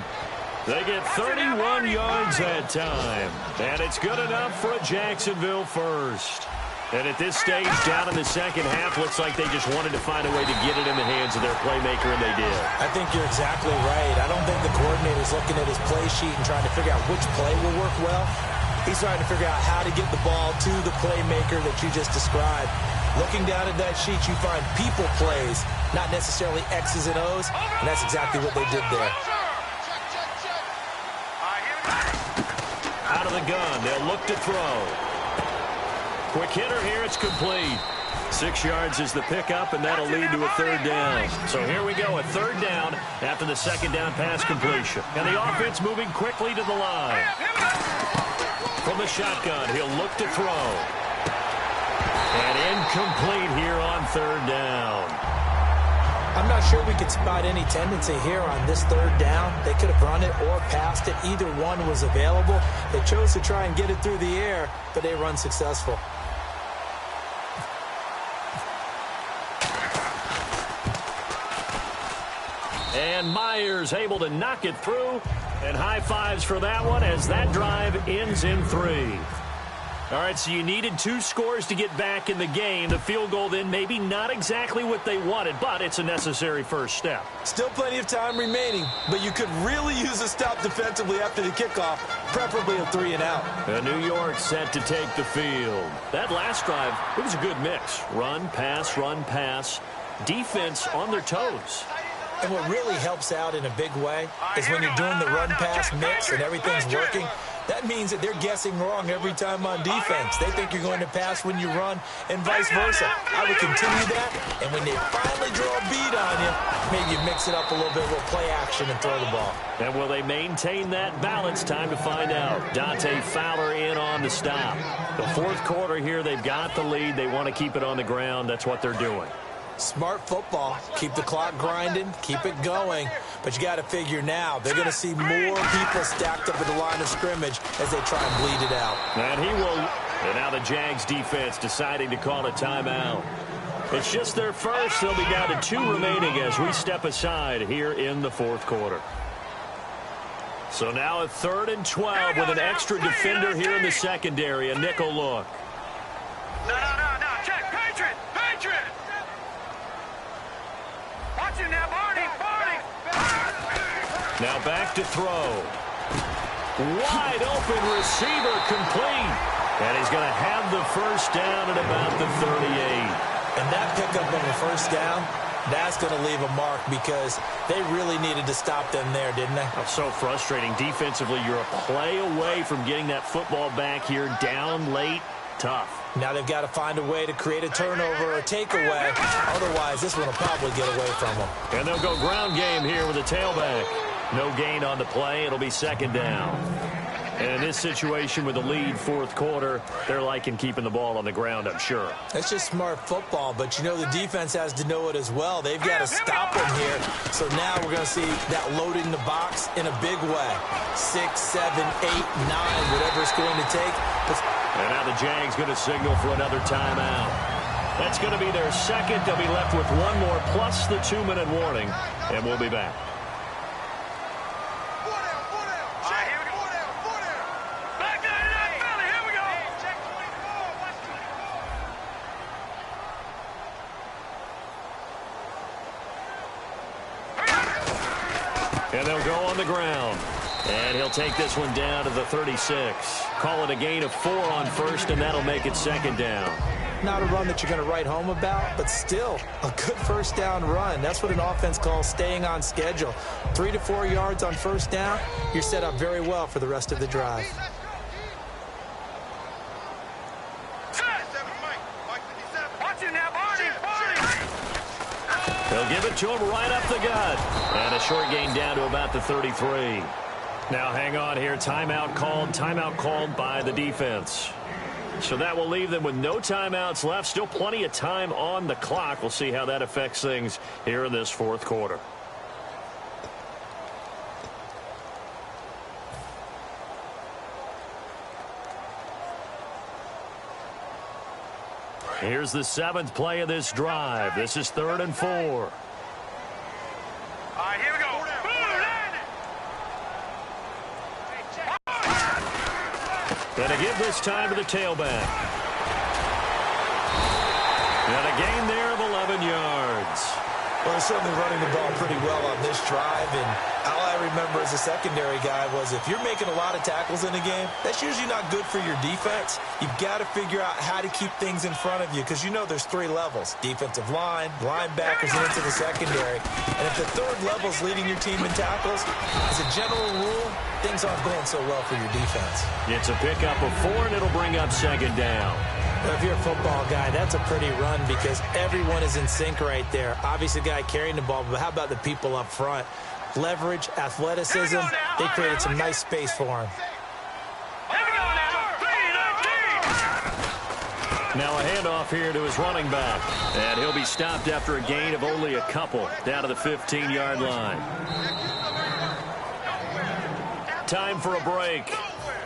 They get 31 yards that time. And it's good enough for a Jacksonville first. And at this stage, down in the second half, looks like they just wanted to find a way to get it in the hands of their playmaker, and they did. I think you're exactly right. I don't think the coordinator's looking at his play sheet and trying to figure out which play will work well. He's trying to figure out how to get the ball to the playmaker that you just described. Looking down at that sheet, you find people plays, not necessarily X's and O's, and that's exactly what they did there. Out of the gun, they'll look to throw. Quick hitter here, it's complete. 6 yards is the pickup, and that'll lead to a 3rd down. So here we go, a 3rd down after the 2nd down pass completion. And the offense moving quickly to the line. From the shotgun, he'll look to throw. And incomplete here on 3rd down. I'm not sure we could spot any tendency here on this 3rd down. They could have run it or passed it. Either one was available. They chose to try and get it through the air, but they run successful. And Myers able to knock it through. And high fives for that one as that drive ends in 3. All right, so you needed 2 scores to get back in the game. The field goal then maybe not exactly what they wanted, but it's a necessary first step. Still plenty of time remaining, but you could really use a stop defensively after the kickoff, preferably a 3 and out. And New York set to take the field. That last drive, it was a good mix. Run, pass, defense on their toes. And what really helps out in a big way is when you're doing the run-pass mix and everything's working, that means that they're guessing wrong every time on defense. They think you're going to pass when you run and vice versa. I would continue that, and when they finally draw a beat on you, maybe you mix it up a little bit with play action and throw the ball. And will they maintain that balance? Time to find out. Dante Fowler in on the stop. The 4th quarter here, they've got the lead. They want to keep it on the ground. That's what they're doing. Smart football. Keep the clock grinding, keep it going. But you got to figure now, they're going to see more people stacked up at the line of scrimmage as they try and bleed it out. And he will. And now the Jags defense deciding to call a timeout. It's just their first. They'll be down to 2 remaining as we step aside here in the 4th quarter. So now a 3rd and 12 with an extra defender here in the secondary. A nickel look. No. Check. Patriot. Watch him now, Barney. Now back to throw. Wide open receiver complete. And he's going to have the first down at about the 38. And that pickup on the first down, that's going to leave a mark because they really needed to stop them there, didn't they? That's so frustrating. Defensively, you're a play away from getting that football back here. Down late, tough. Now they've got to find a way to create a turnover or a takeaway. Otherwise, this one will probably get away from them. And they'll go ground game here with a tailback. No gain on the play. It'll be 2nd down. And in this situation with the lead fourth quarter, they're liking keeping the ball on the ground, I'm sure. That's just smart football, but you know the defense has to know it as well. They've got to stop them here. So now we're going to see that loading the box in a big way. 6, 7, 8, 9, whatever it's going to take. And now the Jags going to signal for another timeout. That's going to be their second. They'll be left with one more plus the 2-minute warning, and we'll be back. And they'll go on the ground. And he'll take this one down to the 36. Call it a gain of 4 on first, and that'll make it second down. Not a run that you're going to write home about, but still a good first down run. That's what an offense calls staying on schedule. 3 to 4 yards on first down, you're set up very well for the rest of the drive. They'll give it to him right up the gut. And a short gain down to about the 33. Now hang on here. Timeout called by the defense. So that will leave them with no timeouts left. Still plenty of time on the clock. We'll see how that affects things here in this fourth quarter. Here's the 7th play of this drive. This is 3rd and 4. All right, here we go. Gonna give this time to the tailback. And a gain there of 11 yards. Well, they're certainly running the ball pretty well on this drive, and all I remember as a secondary guy was if you're making a lot of tackles in a game, that's usually not good for your defense. You've got to figure out how to keep things in front of you because you know there's 3 levels, defensive line, linebackers, and into the secondary. And if the 3rd level is leading your team in tackles, as a general rule, things aren't going so well for your defense. It's a pickup of 4, and it'll bring up second down. If you're a football guy, that's a pretty run because everyone is in sync right there. Obviously, the guy carrying the ball, but how about the people up front? Leverage, athleticism, they created some nice space for him. Now a handoff here to his running back. And he'll be stopped after a gain of only a couple down to the 15-yard line. Time for a break.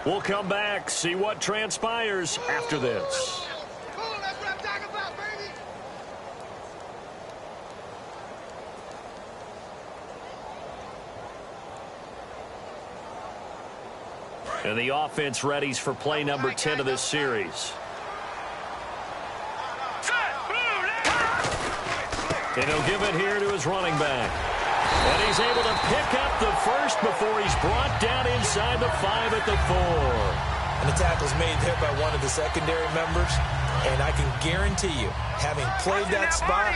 We'll come back, see what transpires after this. And the offense readies for play number 10 of this series. And he'll give it here to his running back. And he's able to pick up the first before he's brought down inside the 5 at the 4. And the tackle's made there by one of the secondary members. And I can guarantee you, having played that spot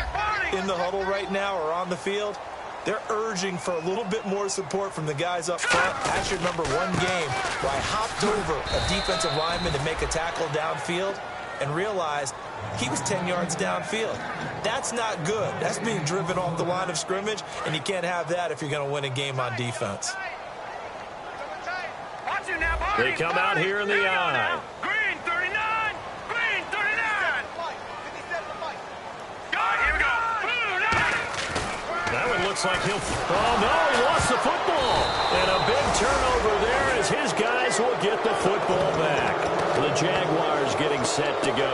in the huddle right now or on the field, they're urging for a little bit more support from the guys up front. I actually remember one game where I hopped over a defensive lineman to make a tackle downfield and realized he was 10 yards downfield. That's not good. That's being driven off the line of scrimmage, and you can't have that if you're going to win a game on defense. They come out here in the eye. Green 39. Green 39. Here we go. That one looks like he'll... Oh, no, he lost the football. And a big turnover there as his guys will get the football back. The Jaguars getting set to go.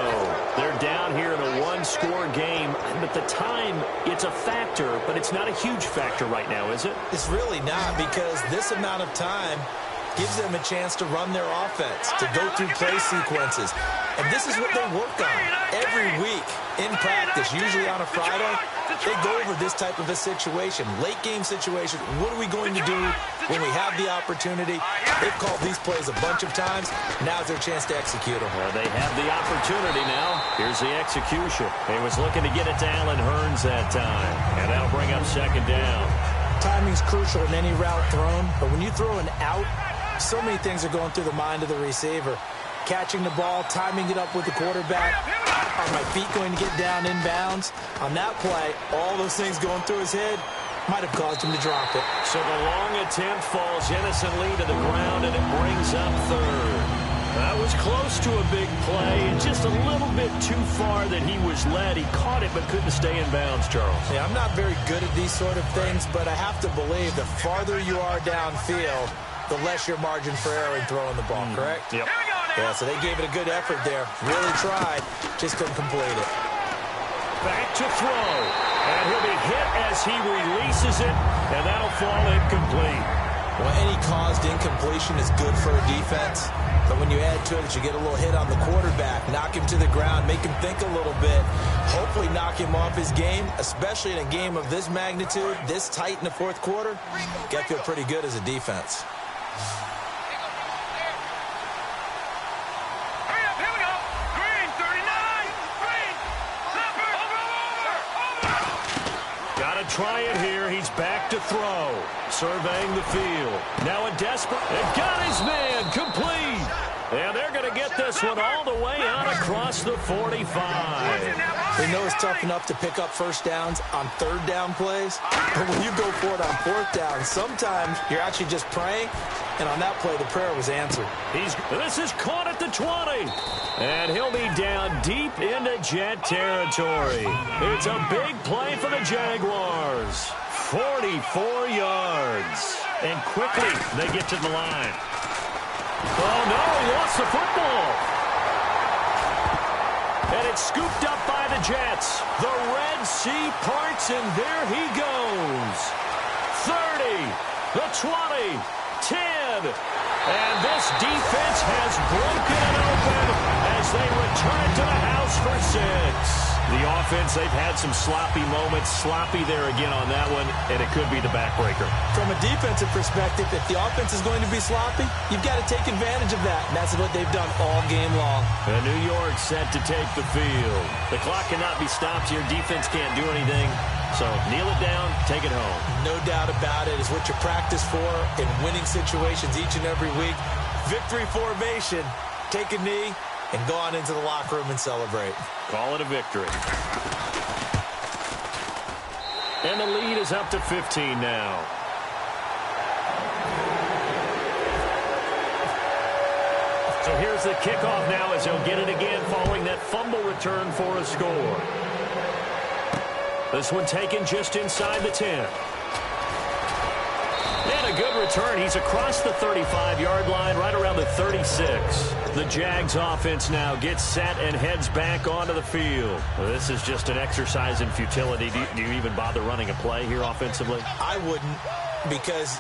They're down here in a one-score game. But the time, it's a factor, but it's not a huge factor right now, is it? It's really not because this amount of time gives them a chance to run their offense, to go through play sequences. And this is what they work on every week in practice, usually on a Friday. They go over this type of a situation, late game situation. What are we going to do when we have the opportunity? They've called these plays a bunch of times. Now's their chance to execute them. Well, they have the opportunity now. Here's the execution. He was looking to get it to Allen Hurns that time. And that'll bring up second down. Timing's crucial in any route thrown, but when you throw an out, so many things are going through the mind of the receiver. Catching the ball, timing it up with the quarterback. Are my feet going to get down inbounds? On that play, all those things going through his head, might have caused him to drop it. So the long attempt falls innocently to the ground, and it brings up third. That was close to a big play, and just a little bit too far that he was led. He caught it but couldn't stay in bounds, Charles. Yeah, I'm not very good at these sort of things, but I have to believe the farther you are downfield, the less your margin for error in throwing the ball, correct? Yep. Yeah, so they gave it a good effort there. Really tried, just couldn't complete it. Back to throw, and he'll be hit as he releases it, and that'll fall incomplete. Well, any caused incompletion is good for a defense, but when you add to it that you get a little hit on the quarterback, knock him to the ground, make him think a little bit, hopefully knock him off his game, especially in a game of this magnitude, this tight in the fourth quarter, got to feel pretty good as a defense. Try it here. He's back to throw. Surveying the field. Now a desperate. And got his man. Complete. And they're going to get this one all the way out across the 45. They know it's tough enough to pick up first downs on third down plays. But when you go for it on fourth down, sometimes you're actually just praying. And on that play, the prayer was answered. This is caught at the 20. And he'll be down deep into Jet territory. It's a big play for the Jaguars. 44 yards. And quickly, they get to the line. Oh, no, he lost the football. And it's scooped up by the Jets. The Red Sea parts, and there he goes. 30, the 20, 10. And this defense has broken it open as they return to the house for 6. The offense, they've had some sloppy moments. Sloppy there again on that one, and it could be the backbreaker. From a defensive perspective, if the offense is going to be sloppy, you've got to take advantage of that. And that's what they've done all game long. And New York set to take the field. The clock cannot be stopped here. Defense can't do anything. So kneel it down, take it home. No doubt about it. It's what you practice for in winning situations each and every week. Victory formation. Take a knee and go on into the locker room and celebrate. Call it a victory. And the lead is up to 15 now. So here's the kickoff now as he'll get it again following that fumble return for a score. This one taken just inside the 10. And a good return. He's across the 35-yard line, right around the 36. The Jags offense now gets set and heads back onto the field. This is just an exercise in futility. Do you even bother running a play here offensively? I wouldn't, because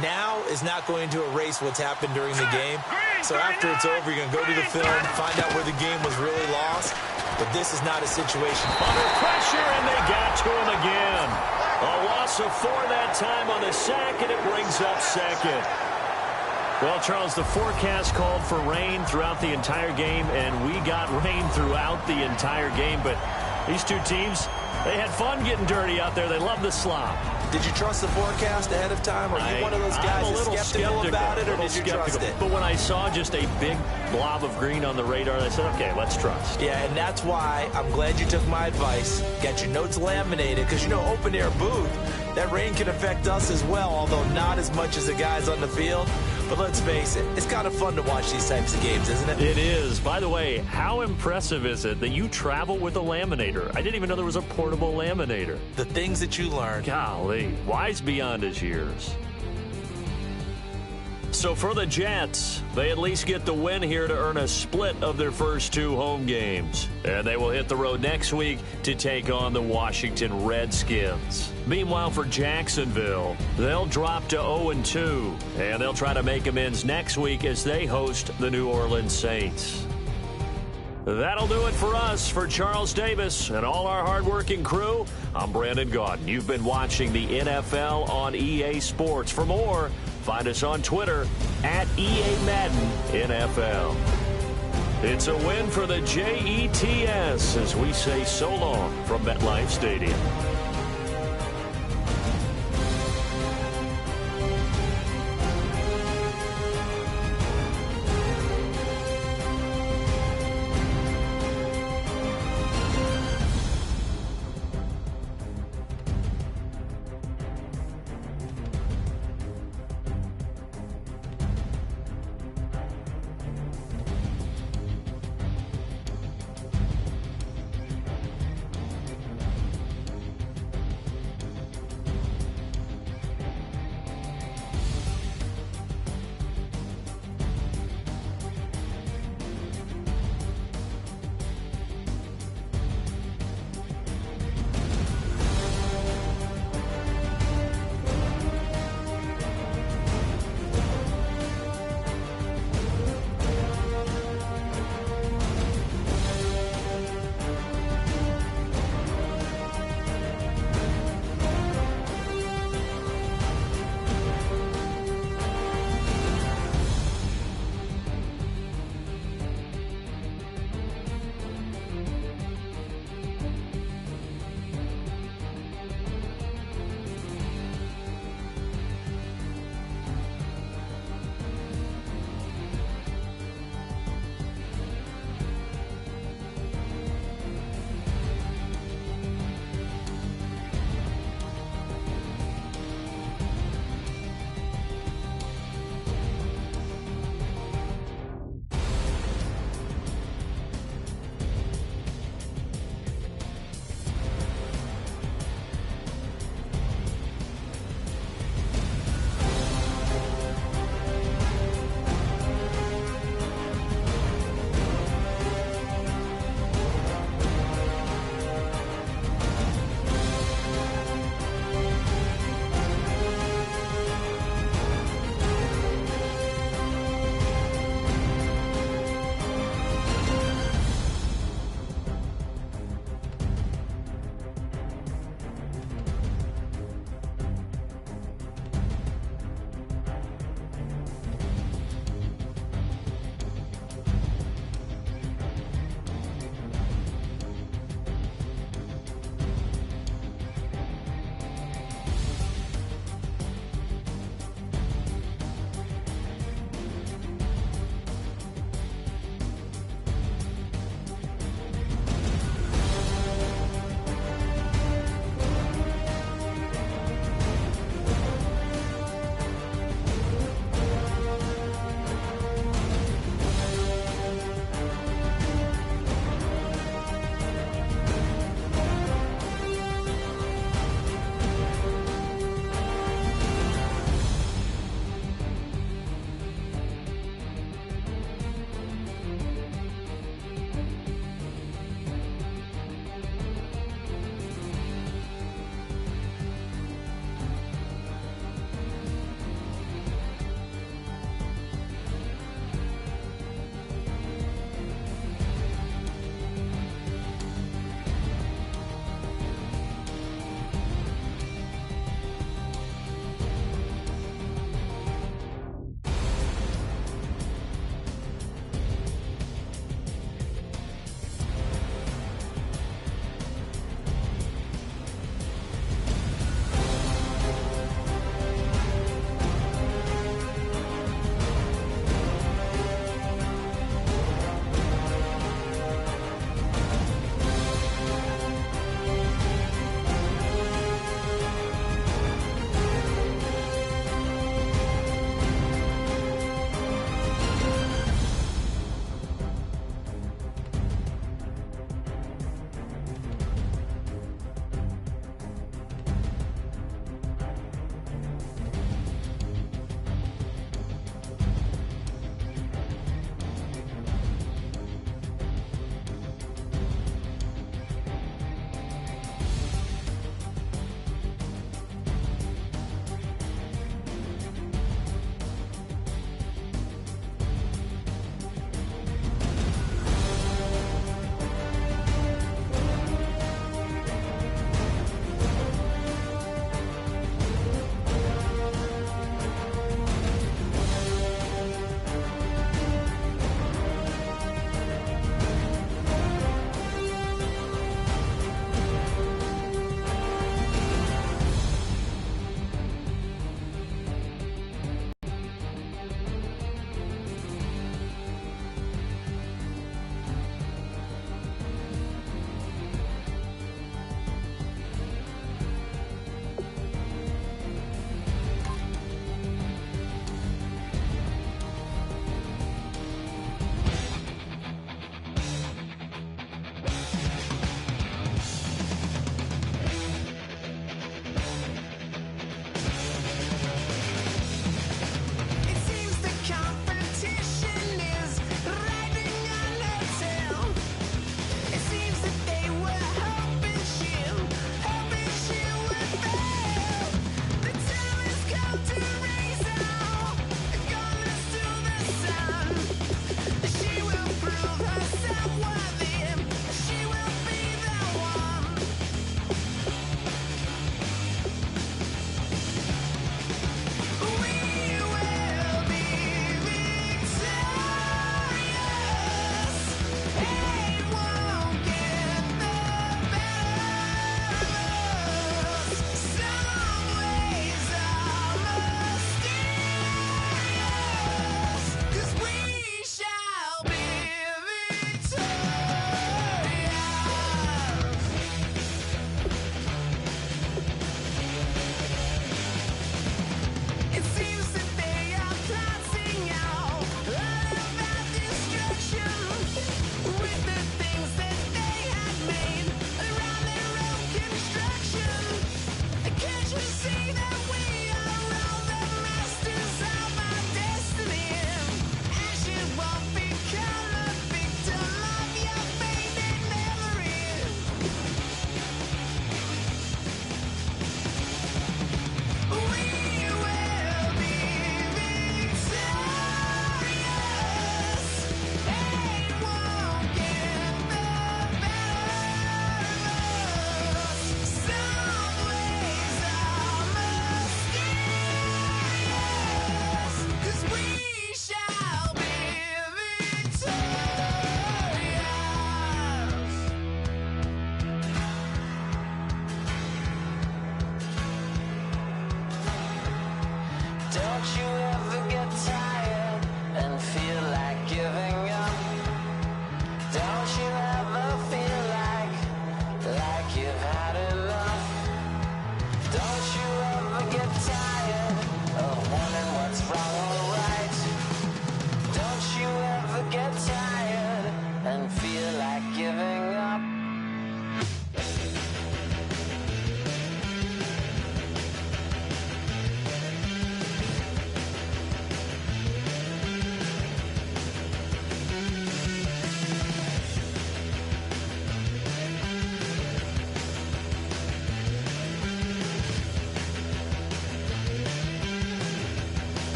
now is not going to erase what's happened during the game. So after it's over, you're going to go to the film, find out where the game was really lost. But this is not a situation. Under pressure, and they got to him again. A loss of 4 that time on the sack, and it brings up second. Well, Charles, the forecast called for rain throughout the entire game, and we got rain throughout the entire game. But these two teams, they had fun getting dirty out there. They love the slop. Did you trust the forecast ahead of time? Or are you one of those guys that's skeptical about it, or did you trust it? But when I saw just a big blob of green on the radar, I said, okay, let's trust. Yeah, and that's why I'm glad you took my advice. Got your notes laminated, because, you know, open-air booth, that rain can affect us as well, although not as much as the guys on the field. But let's face it, it's kind of fun to watch these types of games, isn't it? It is. By the way, how impressive is it that you travel with a laminator? I didn't even know there was a portable laminator. The things that you learn. Golly, wise beyond his years. So for the Jets, they at least get the win here to earn a split of their first 2 home games. And they will hit the road next week to take on the Washington Redskins. Meanwhile, for Jacksonville, they'll drop to 0-2. And they'll try to make amends next week as they host the New Orleans Saints. That'll do it for us. For Charles Davis and all our hardworking crew, I'm Brandon Gaudin. You've been watching the NFL on EA Sports. For more, find us on Twitter at EA Madden NFL. It's a win for the Jets as we say so long from MetLife Stadium.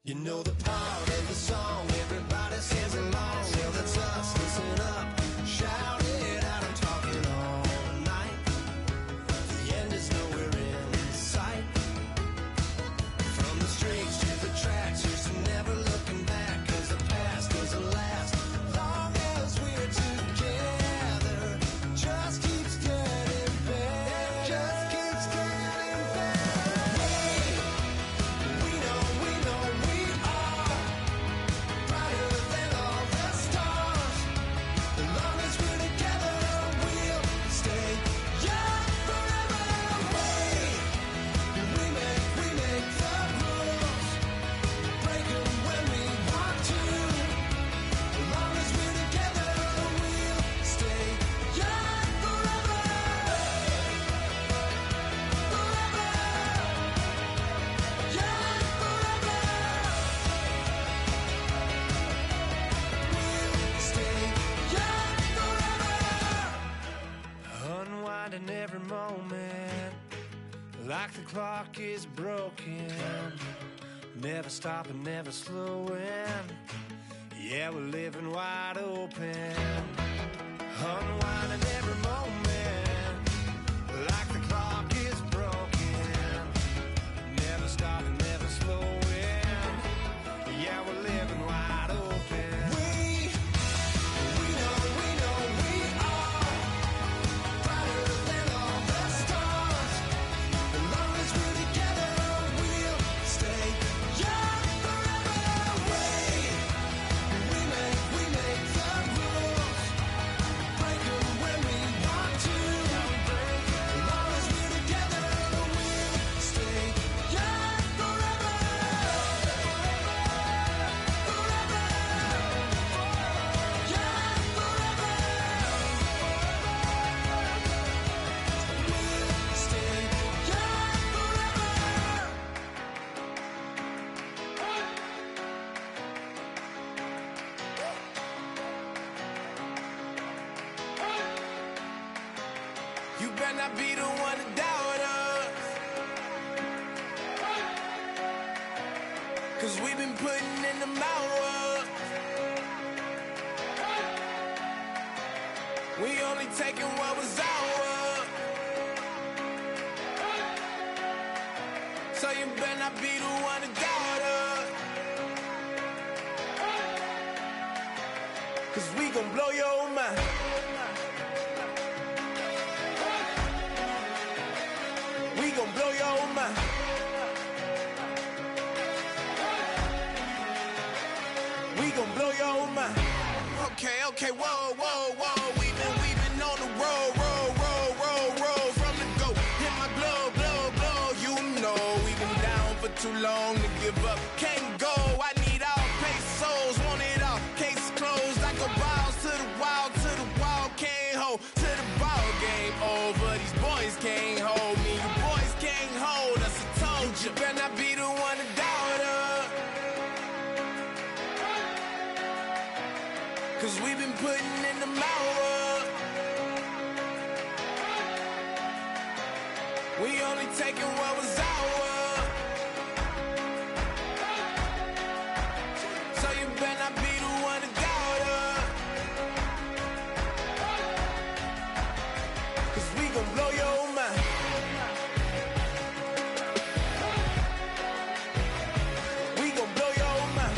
You know the part of the song everybody sings along. Well, that's us. Listen up, shout it out. I'm talking all night. The end is nowhere in sight. From the streets to the tracks, here's to never looking back. 'Cause the past doesn't last long as we're together. Just keeps getting better. Just keeps getting better. We know we are brighter than all the stars. As long as we're together, we'll stay young forever. We make the rules, break 'em when we want to. As long as we're together, we'll stay young forever. Forever. Young forever. We'll stay young forever. Unwinding every moment, like the clock is broken. Never stopping, never slowing. Yeah, we're living wide open. Unwinding every moment, like the clock is broken. Never stopping, never slowing. Yeah, we're living wide open. We know we are brighter than all the stars. As long as we're together, we'll stay young forever. We make the rules, break 'em when we want to. As long as we're together, we'll stay young forever. Forever. Young forever. We'll stay young forever. You better not be the one to doubt us, 'cause we've been putting in the hours. We only taking what was ours. So you better not be the one to doubt us, 'cause we gon' blow your mind. We gon' blow your mind. We gon' blow your mind. Okay, whoa. We been on the road. From the go, hit my blow. You know we been down for too long to give up. Can't go. I need all pesos, want it all. Case closed. I go balls to the wall. Can't hold to the ball game over. These boys can't hold me. You boys can't hold us. I told you. Better not be the one to doubt us, 'cause we've been putting in the hours. We only taking what was ours. So you better not be the one to doubt us, 'cause we gon' blow your mind. We gon' blow your mind.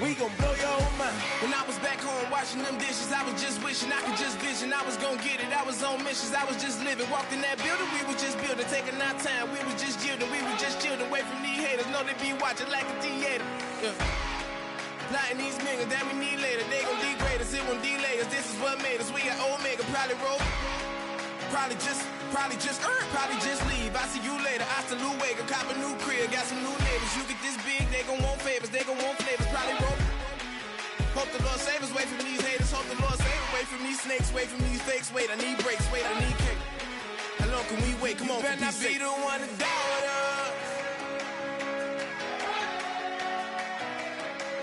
We gon' blow your mind. When I was back home washing them dishes, I was just wishing I could just vision. I was gon' get it, I was on missions, I was just living. Walked in that building, we was just building, taking our time. We was just yielding, we was just chilling away from these haters. Know they be watching like a theater. Yeah. Plotting these niggas that we need later. They gon' degrade us, it won't delay us. This is what made us. We got Omega, probably roll. Probably just leave. I see you later. I salute Wake, cop a new crib, got some new neighbors. You get this big, they gon' want favors, they gon' want flavors. Probably roll. Hope the Lord save us, wait from these haters. Hope the Lord save us, wait from these snakes, wait from these fakes. Wait, I need breaks, wait, I need cake. How long can we wait? Come on, you better not be the one to doubt us,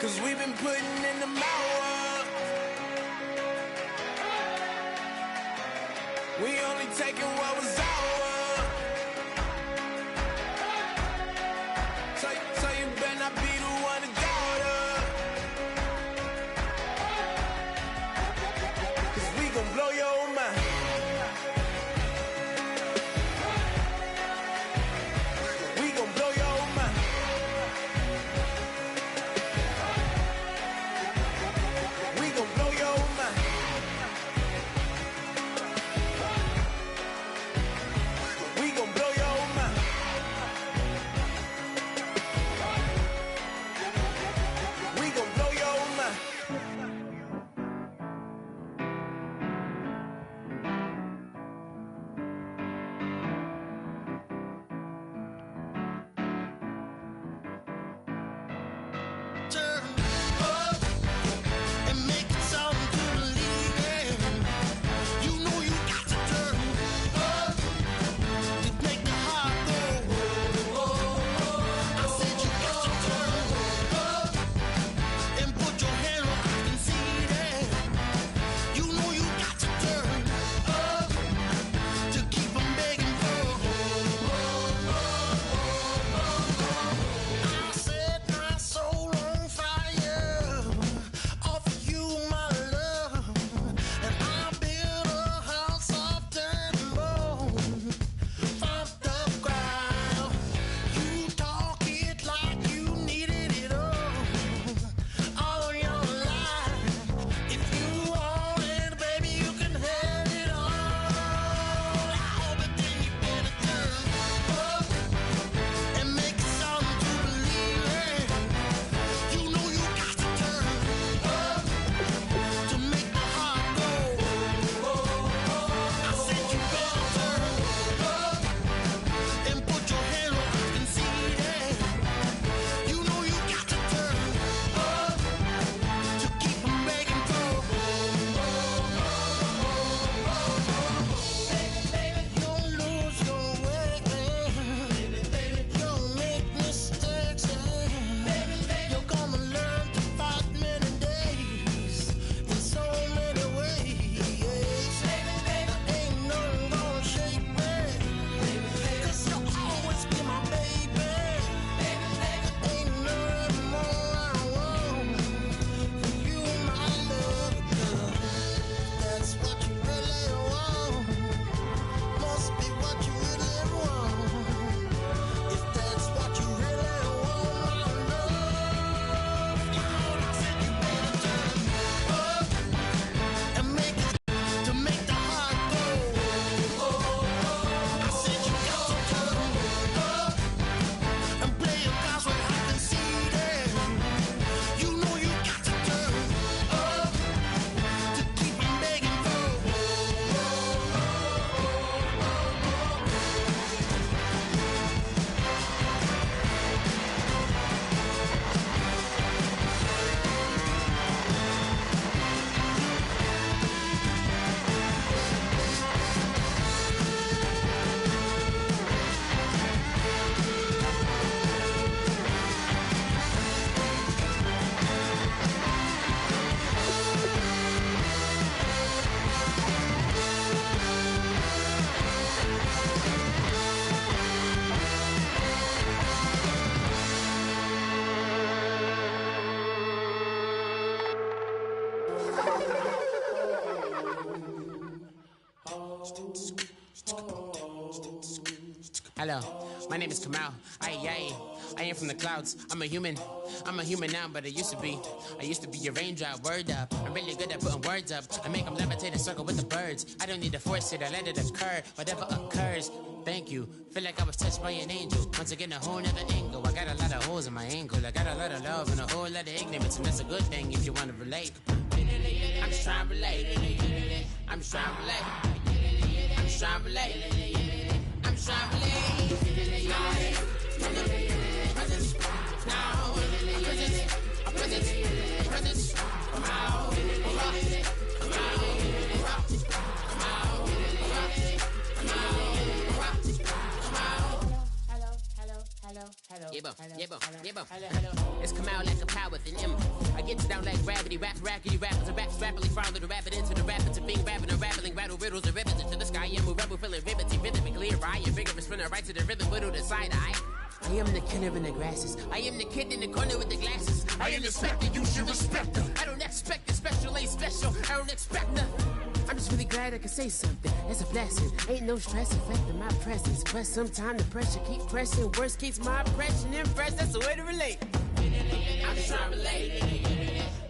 'cause we've been putting in the hours. We only taking what was ours. Hello, my name is Kamal. I am from the clouds. I'm a human now, but I used to be a raindrop. Word up, I'm really good at putting words up. I make them levitate and circle with the birds. I don't need to force it, I let it occur. Whatever occurs, thank you. Feel like I was touched by an angel. Once again, a whole nother angle. I got a lot of holes in my angle. I got a lot of love and a whole lot of ignorance, and that's a good thing if you want to relate. I'm just trying to relate. I'm just trying to relate. I'm just trying to relate. I'm just trying to relate. Presence now. Presence. Come out. It's come out like a power within him. I get down like gravity, rackety rappers and raps rapidly follow the rapid into the rapids of being rapping and rattling, rattle riddles and ribbons into the sky. I'm a rebel feeling rhythmically right and vigorous, spinning right to the rhythm, widow to side eye. I am the killer in the grasses. I am the kid in the corner with the glasses. I am the specter, you should respect them. I don't expect a special, ain't special. I don't expect nothing. I'm just really glad I can say something. That's a blessing. Ain't no stress affecting my presence. But sometimes the pressure keep pressing. Worst keeps my impression impressed. That's the way to relate. I'm just trying to relate.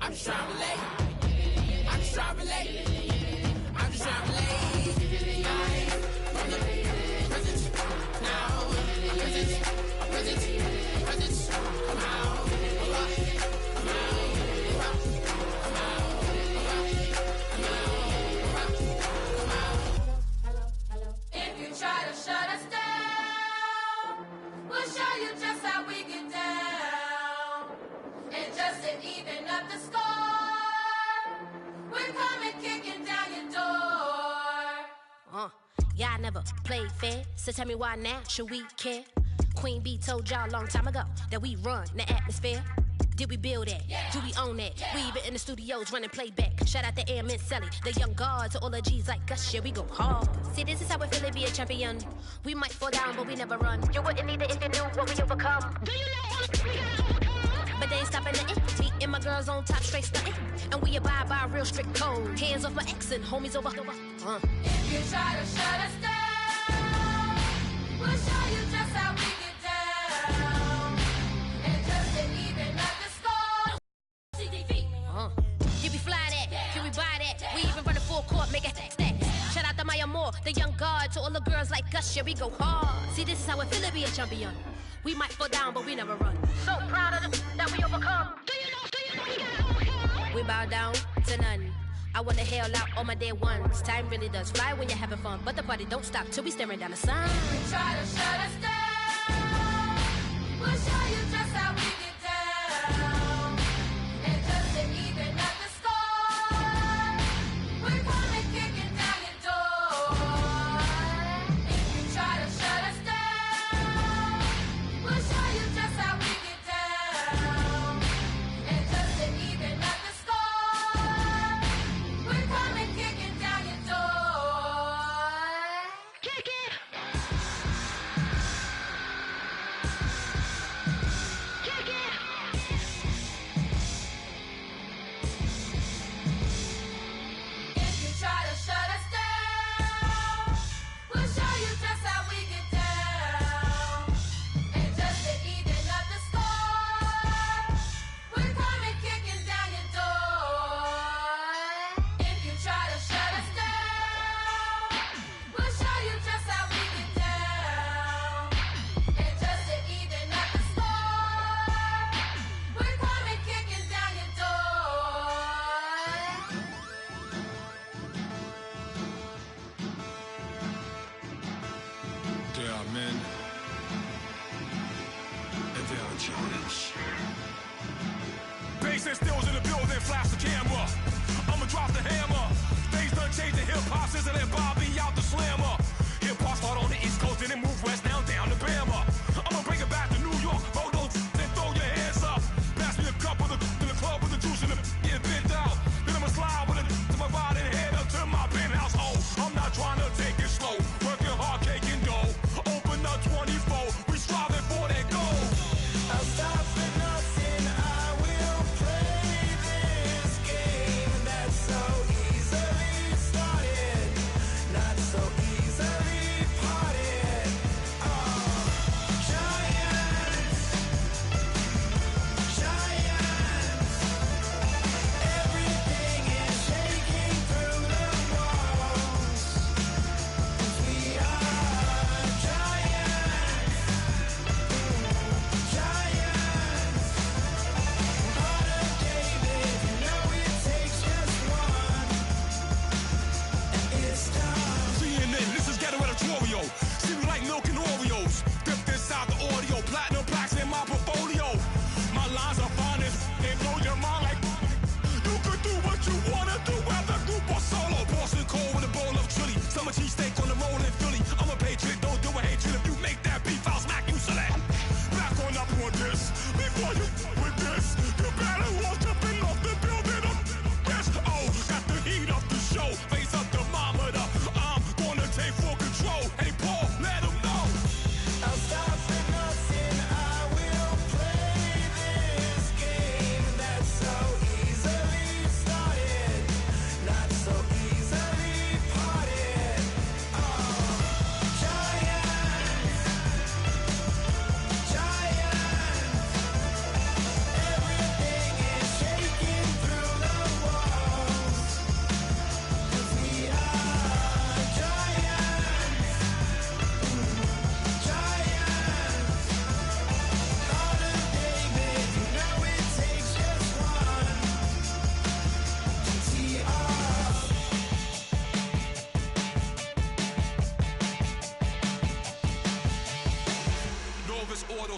I'm just trying to relate. I'm just trying to relate. I'm just trying to relate. From the presence now. Presence. Come out. Try to shut us down. We'll show you just how we get down. And just to even up the score, we're coming kicking down your door. Y'all never played fair, so tell me why now should we care? Queen Bee told y'all a long time ago that we run the atmosphere. Did we build that? Yeah. Do we own that? Yeah. We even in the studios running playback. Shout out to Airman Sally, the young guards, to all the G's like us. Yeah, we go hard. See, this is how it feel to be a champion. We might fall down, but we never run. You wouldn't need it if you knew what we overcome. Do you know all the we gotta overcome? But they ain't stopping nothing. Me and my girls on top, straight stunting. And we abide by a real strict code. Hands off my ex and homies over. If you try to shut us down, we'll show you just how we get down. And just to even up the score. Can we fly that? Can we buy that? We even run a full court, make it stack. Shout out to Maya Moore, the young guard, to all the girls like us, yeah, we go hard. See, this is how it feel to be a champion. We might fall down, but we never run. So proud of them that we overcome. Do you know we gotta overcome? We bow down to none. I wanna hail out all my day ones. Time really does fly when you're having fun, but the party don't stop till we staring down the sun. If you try to shut us down, we'll show you just how we get down. And just to even up the score, we're coming kicking down your door. If you try to shut us down, we'll show you just how we get down. And just to even up the score, we're coming kicking down your door. Kick it! Kick it! If you try to shut us down, we'll show you just how we get down. And just to even up the score, we're coming kicking down your door. If you try to shut us down, we'll show you just how we get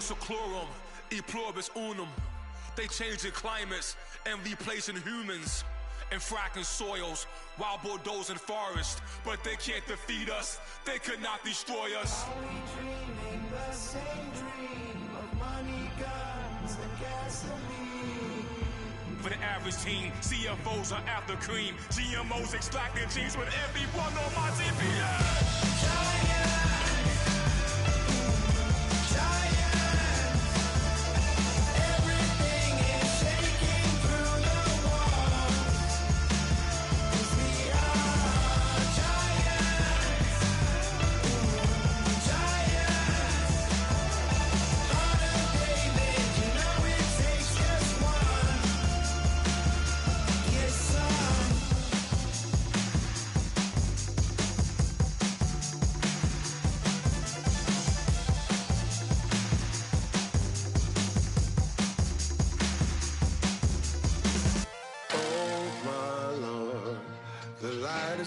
seclorum, e pluribus unum. They changing climates and replacing humans and fracking soils while bulldozing forests, but they can't defeat us. They could not destroy us. Are we dreaming the same dream of money, guns, and gasoline? For the average team, CFOs are after cream. GMOs extracting genes with everyone on my TPS.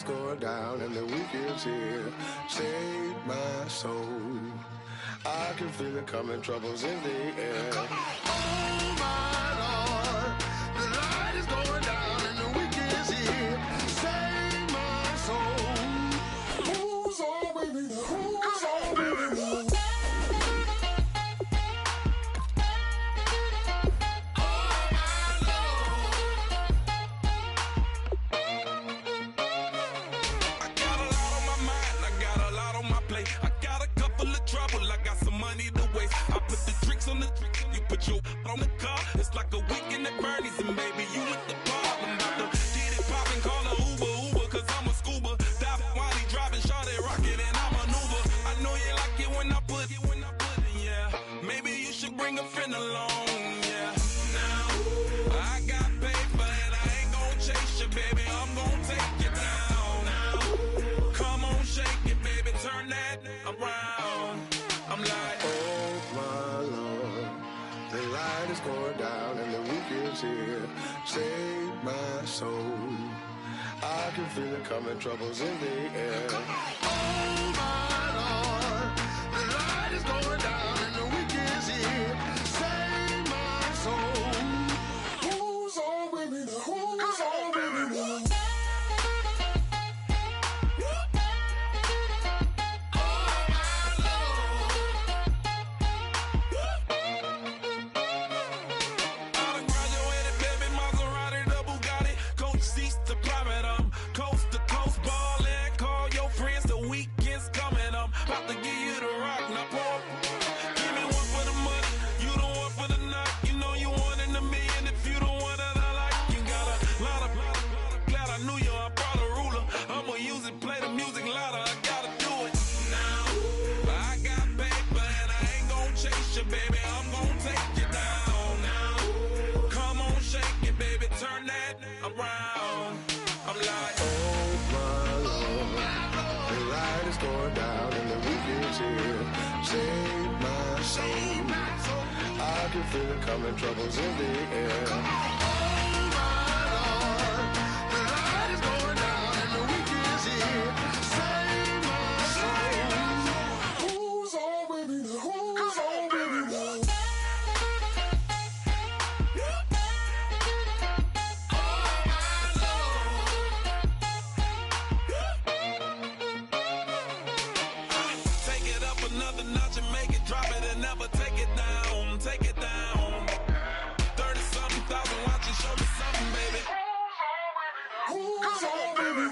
Going down and the weekend's here. Save my soul. I can feel it coming, troubles in the air. Oh my Lord, the light is going down and the weekend's here. Save my soul. Who's on with me? Who's on with me? On the car, it's like a weekend at Bernie's, and baby, you with the bar. I'm about to get it poppin', call a Uber, cause I'm a scuba. Dive while he driving, shot it, rocket, and I maneuver. I know you like it when I put it, yeah. Maybe you should bring a friend along, yeah. Now, I got paper and I ain't gon' chase you, baby, I'm gon' take you down. Now, come on, shake it, baby, turn that around. I'm like, oh my Lord, the light is going down and the weekend's here. Save my soul. I can feel it coming, troubles in the air. Oh my Lord, the light is going down and the weekend's here. Save my soul. Who's on with me? Who's on with me? I can feel it coming, troubles in the air. Oh my Lord, the light is going down and the weekend's here. Save my soul. Who's on with me? Who's on with me? Take it up another notch and make it drop it and never take it down. Take it down. 30-something thousand watching, show me something, baby. Who's on, baby?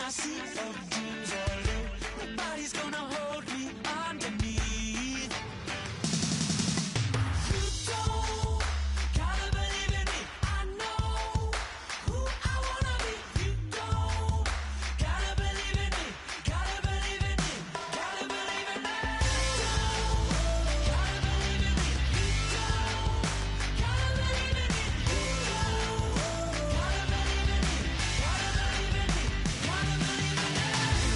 my sea of dreams are low. Nobody's gonna hold me underneath. You don't gotta believe in me. I know who I wanna be. You don't gotta believe in me. Gotta believe in me. Gotta believe in me. Gotta believe in me. You don't gotta believe in me. You don't gotta believe in me. Gotta believe in me. Gotta believe in me.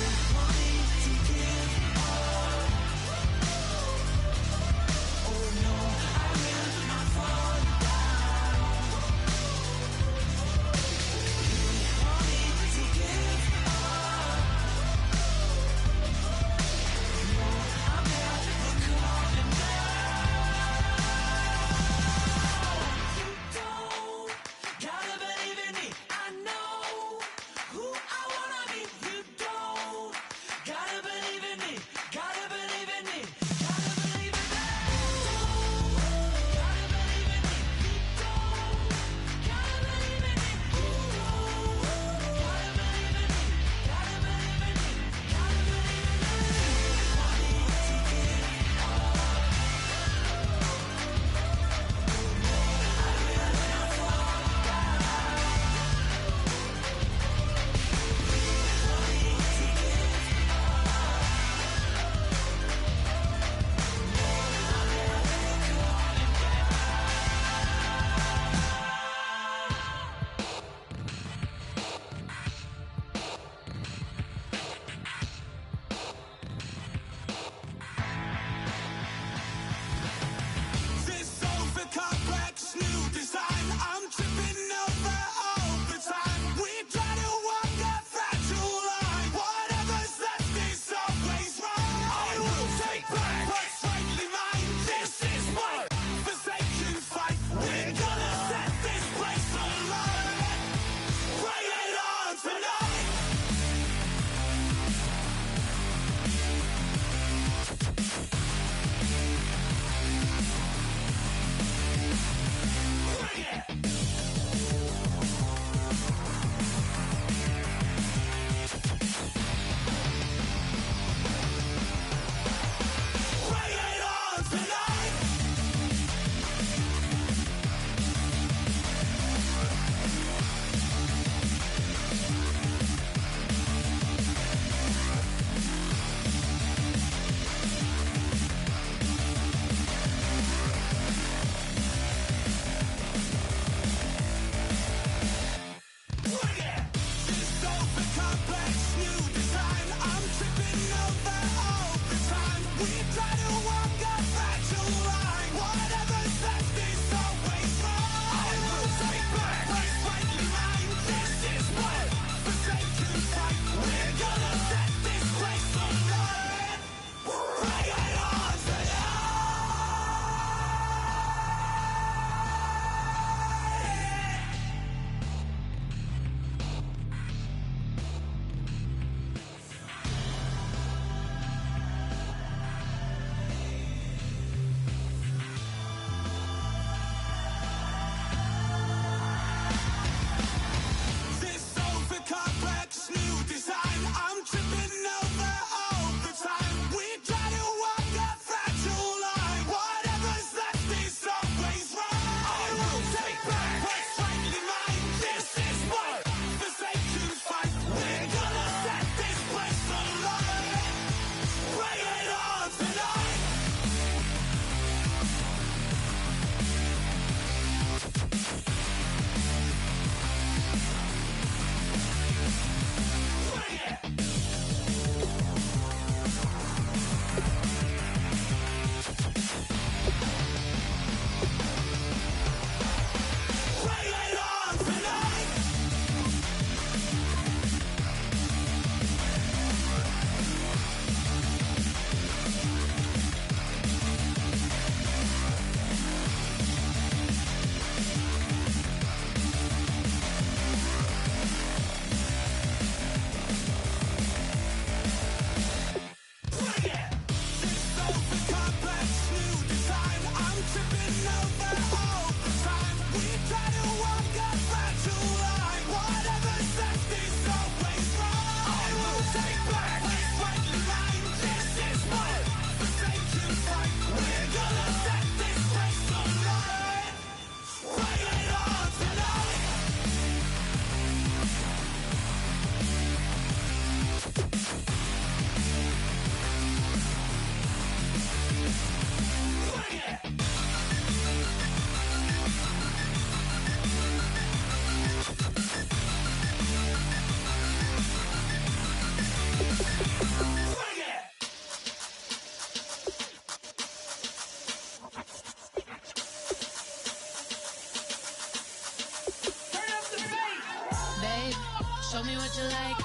babe, show me what you like.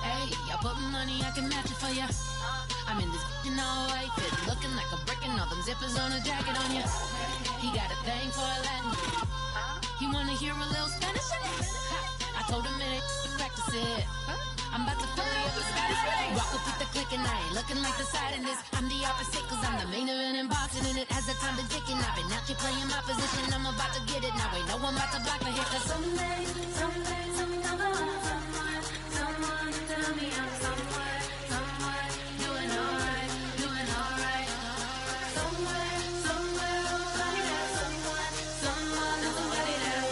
Hey, I put money, I can match it for ya. I'm in this in all white fit, looking like a brick and all them zippers on a jacket on ya. He got a thing for a Latin. He wanna hear a little Spanish in it. I told him it ain't practice it. I'm about to fill you up with Spanish. Walk up with the click and I ain't looking like the side in this. I'm the opposite cause I'm the main event in boxing and it has the time been ticking. I've been out here playing my position. I'm about to get it now. Ain't no one about to block my hit cause someday, someone tell me I'm somewhere, doing alright, doing alright. Somewhere, somebody that someone is somebody that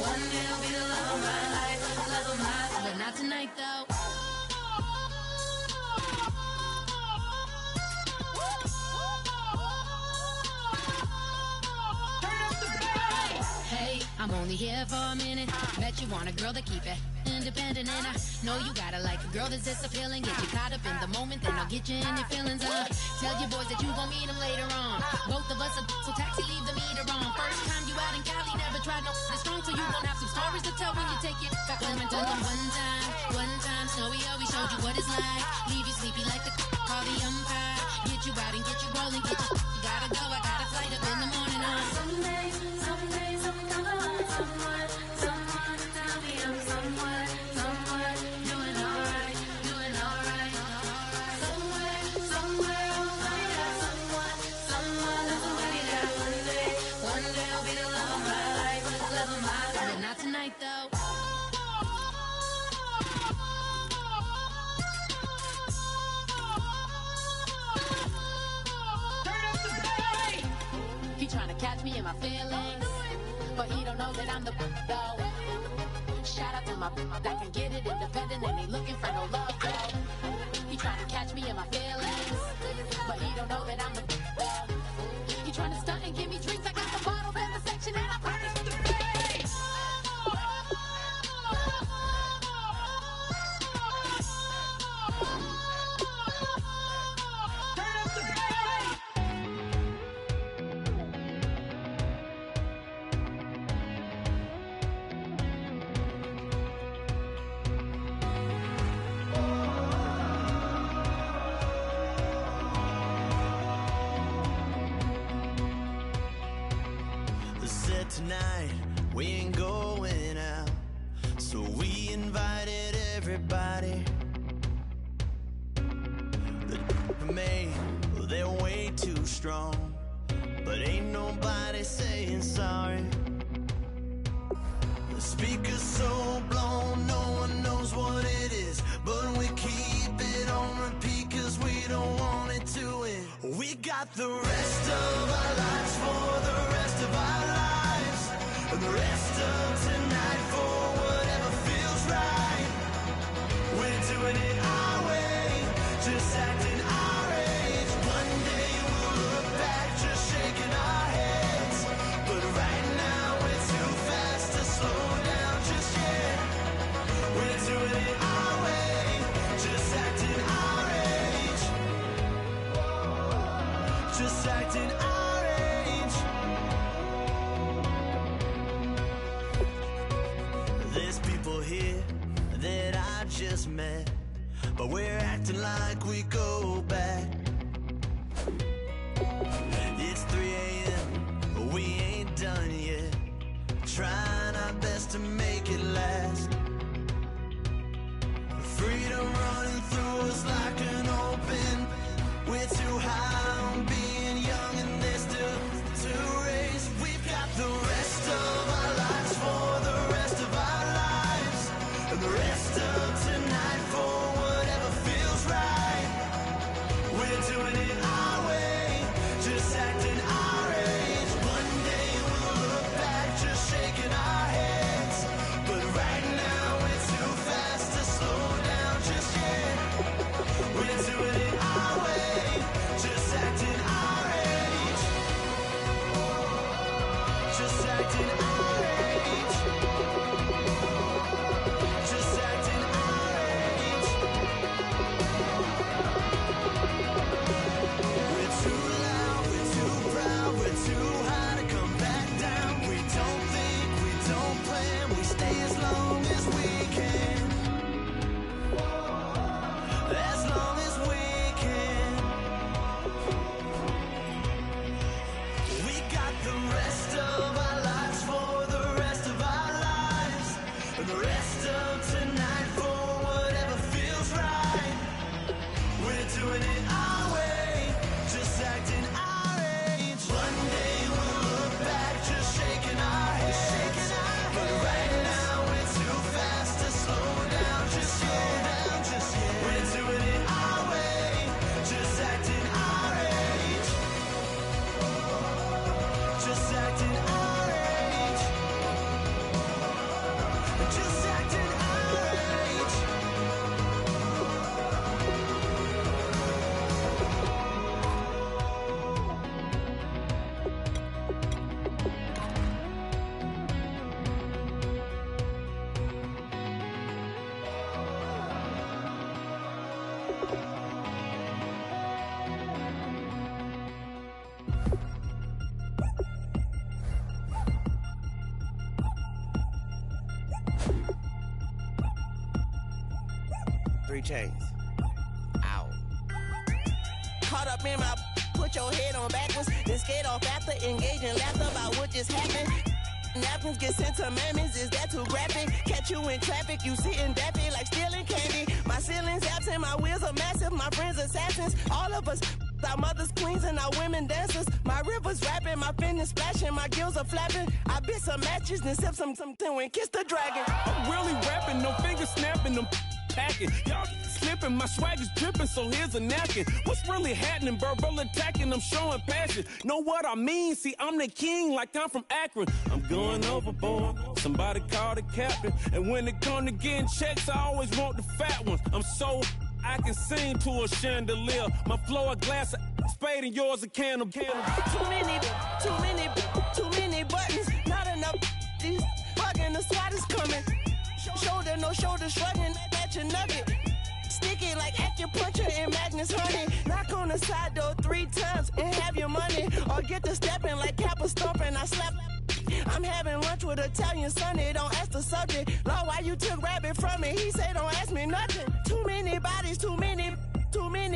one day will be the love of my life, love of my life. But not tonight though. Hey, I'm only here for a minute. Bet you want a girl to keep it independent, and I know you gotta like a girl that's this appealing. Get you caught up in the moment, then I'll get you in your feelings. Tell your boys that you gon' meet them later on. Both of us are so taxi, leave the meter on. First time you out in Cali, never tried no strong, so you gon' have some stories to tell when you take it back home and tell them one time, Snowy always showed you what it's like. Leave you sleepy like the call the umpire. Get you out and get you rolling, get you gotta go. I got a flight up in the morning on someday, someone tell me I'm somewhere, doing alright, doing alright. Somewhere, somebody that someone is somebody that one day will be the love of my life, love of my life. But not tonight though. He tryna catch me in my feelings, but he don't know that I'm the though. Shout out to my that can get it independent and ain't looking for no love though. He tryna catch me in my feelings, but he don't know that I'm the though. He tryna stunt and give me drinks. I got the bottles in the section and I promise to pay. Tonight we ain't going out, so we invited everybody. The made, they're way too strong, but ain't nobody saying sorry. The speaker's so blown, no one knows what it is, but we keep it on repeat cause we don't want it to end. We got the rest of our lives for the rest of our lives. And the rest of tonight for whatever feels right. We're doing it our way, just acting our age. One day we'll look back just shaking our heads, but right now we're too fast to slow down just yet. We're doing it our way, just acting our age. Just acting our age. There's people here that I just met, but we're acting like we go back. It's 3 a.m., but we ain't done yet, trying our best to make it last. Freedom running through us like an open. We're too high on being young and there's still to race. We've got the rest of our lives for the rest of our lives, and the rest of tonight for whatever feels right. We're doing it our way, just acting our age. One day we'll look back just shaking our heads, but right now we're too fast to slow down just rest of tonight for whatever feels right. We're doing it our way, just acting our age. One day we'll look back, just shaking our heads. But right now we're too fast to slow down, just slow down, just yet. We're doing it our way, just acting our age. Just acting our age. Just acting our age. 3 chains. Ow. Caught up in my, put your head on backwards, then skate off after, engaging laughter about what just happened. Napkins get sent to mammies, is that too graphic? Catch you in traffic, you sitting dappy like stealing candy. My ceiling's absent, my wheels are massive, my friends assassins. All of us, our mothers queens and our women dancers. My rivers rapping, my fingers splashing, my gills are flapping. I bit some matches, then sip some and kiss the dragon. I'm really rapping, no fingers snapping, them packing. Y'all slipping, my swag is dripping, so here's a napkin. What's really happening? Verbal attacking, I'm showing passion. Know what I mean? See, I'm the king, like I'm from Akron. I'm going overboard. Somebody call the captain. And when it come to getting checks, I always want the fat ones. I'm so I can sing to a chandelier. My flow a glass of spade and yours a can of candle. Too many buttons, not enough. These fucking the SWAT is coming. Shoulder, no shoulder, shrugging at your nugget. Sticky like acupuncture and Magnus honey. Knock on the side door 3 times and have your money. Or get to stepping like Kappa stomping, I slap. I'm having lunch with Italian Sonny, don't ask the subject. Lord, why you took rabbit from me? He say don't ask me nothing. Too many bodies, too many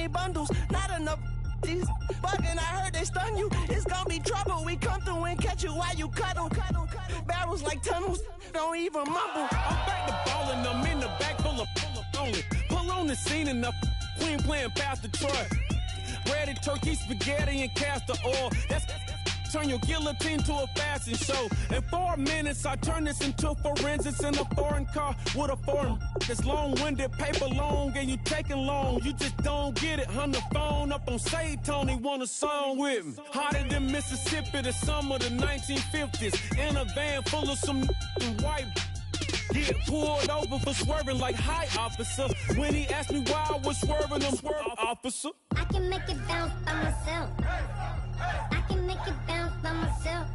bundles, not enough. These bugging, I heard they stun you. It's gonna be trouble. We come through and catch you while you cuddle. Barrels like tunnels, don't even mumble. I'm back to ballin', I'm in the back full of only. Pull on the scene and the queen playing Pastor Troy. Breaded turkey, spaghetti, and castor oil. That's turn your guillotine to a fashion show. In 4 minutes, I turn this into forensics in a foreign car with a foreign. It's long-winded, paper long, and you taking long. You just don't get it. On the phone up on Say Tony, want a song with me. Hotter than Mississippi, the summer of the 1950s. In a van full of some white. Get pulled over for swerving like hi, officer. When he asked me why I was swerving, I'm swerving, officer. I can make it bounce by myself. I can make it bounce by myself.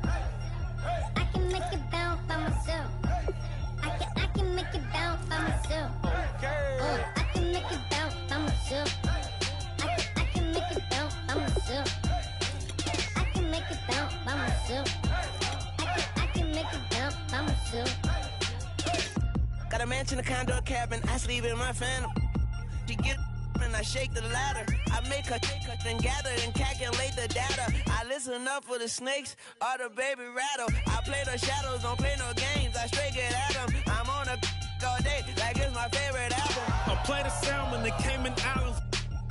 I can make it bounce by myself. I can make it bounce by myself. I can make it bounce by myself. I can make it bounce by myself. I can make it bounce by myself. I can make it bounce by myself. Got a mansion, a condo, a cabin. I sleep in my phantom. She get and I shake the ladder. I make her then gather and calculate the data. I listen up for the snakes or the baby rattle. I play the shadows, don't play no games. I straight get at them. I'm on a all day like it's my favorite album. I play the salmon, the Cayman Islands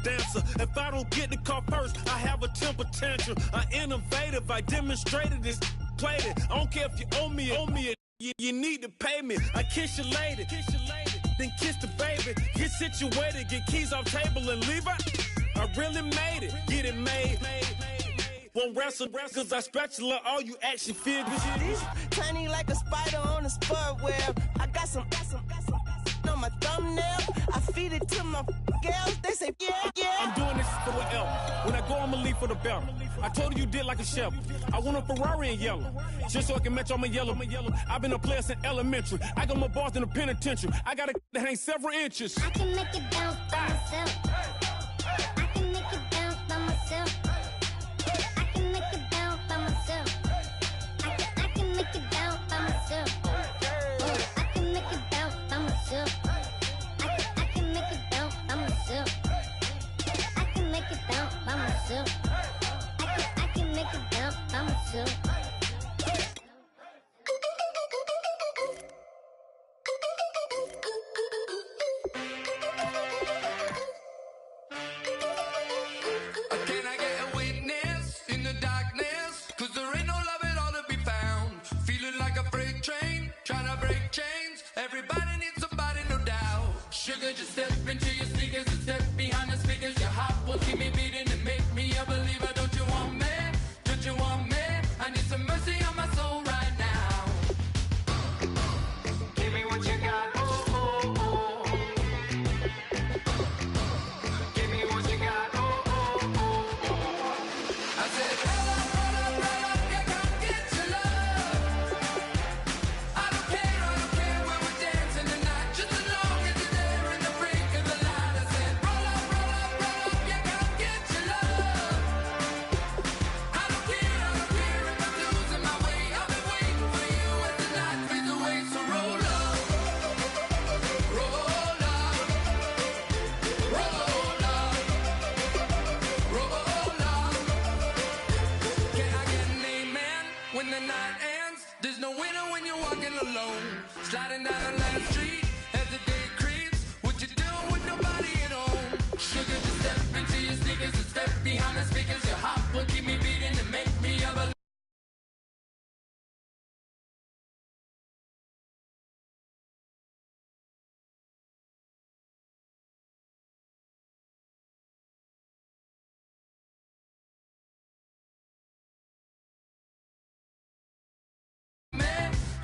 dancer. If I don't get the car first, I have a temper tantrum. I innovative, I demonstrated this, played it. I don't care if you owe me it. You need to pay me. I kiss your lady, then kiss the baby. Get situated, get keys off table and leave her. I really made it, get it made. Won't wrestle, cause I spatula all you action figures. Tiny like a spider on a spud web. I got some on my thumbnail. I feed it to my girls. They say, yeah. I'm doing this for the L. When I go, I'ma leave for the belt. I told you did like a Chevy. I want a Ferrari in yellow, just so I can match all my yellow. I've been a player since elementary. I got my bars in the penitentiary. I got a that hangs several inches. I can make it bounce by myself. I can make it bounce by myself. I can make it bounce by myself. I can make it bounce by myself. I can make it bounce by myself. I can make it bounce by myself. I can make it bounce by myself. I can make it bounce by myself. Can I get a witness in the darkness? 'Cause there ain't no love at all to be found. Feeling like a freight train, trying to break chains. Everybody needs somebody, no doubt. Sugar, just step into your sneakers and step behind the speakers. Your heart will keep me beating and make me a believer. Don't you want me? Don't you want me? I need some mercy on my soul right now. Give me what you got. Oh, oh, oh. Give me what you got. Oh, oh, oh. I said, roll up, yeah, come get your love. I don't care when we're dancing tonight. Just as long as you're there in the brink of the light. I said, roll up, yeah, come get your love. I don't care if I'm losing my way. I've been waiting for you as the night fades away. So roll up, roll up, roll up, roll up. Can I get an amen when the night ends? There's no winner when you're walking alone. Sliding down a last street as the day creeps. What you doing with nobody at home? Sugar, just step into your sneakers and step behind the speakers. Your heart will keep me beating and make me a believer.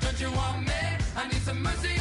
Don't you want me? I need some mercy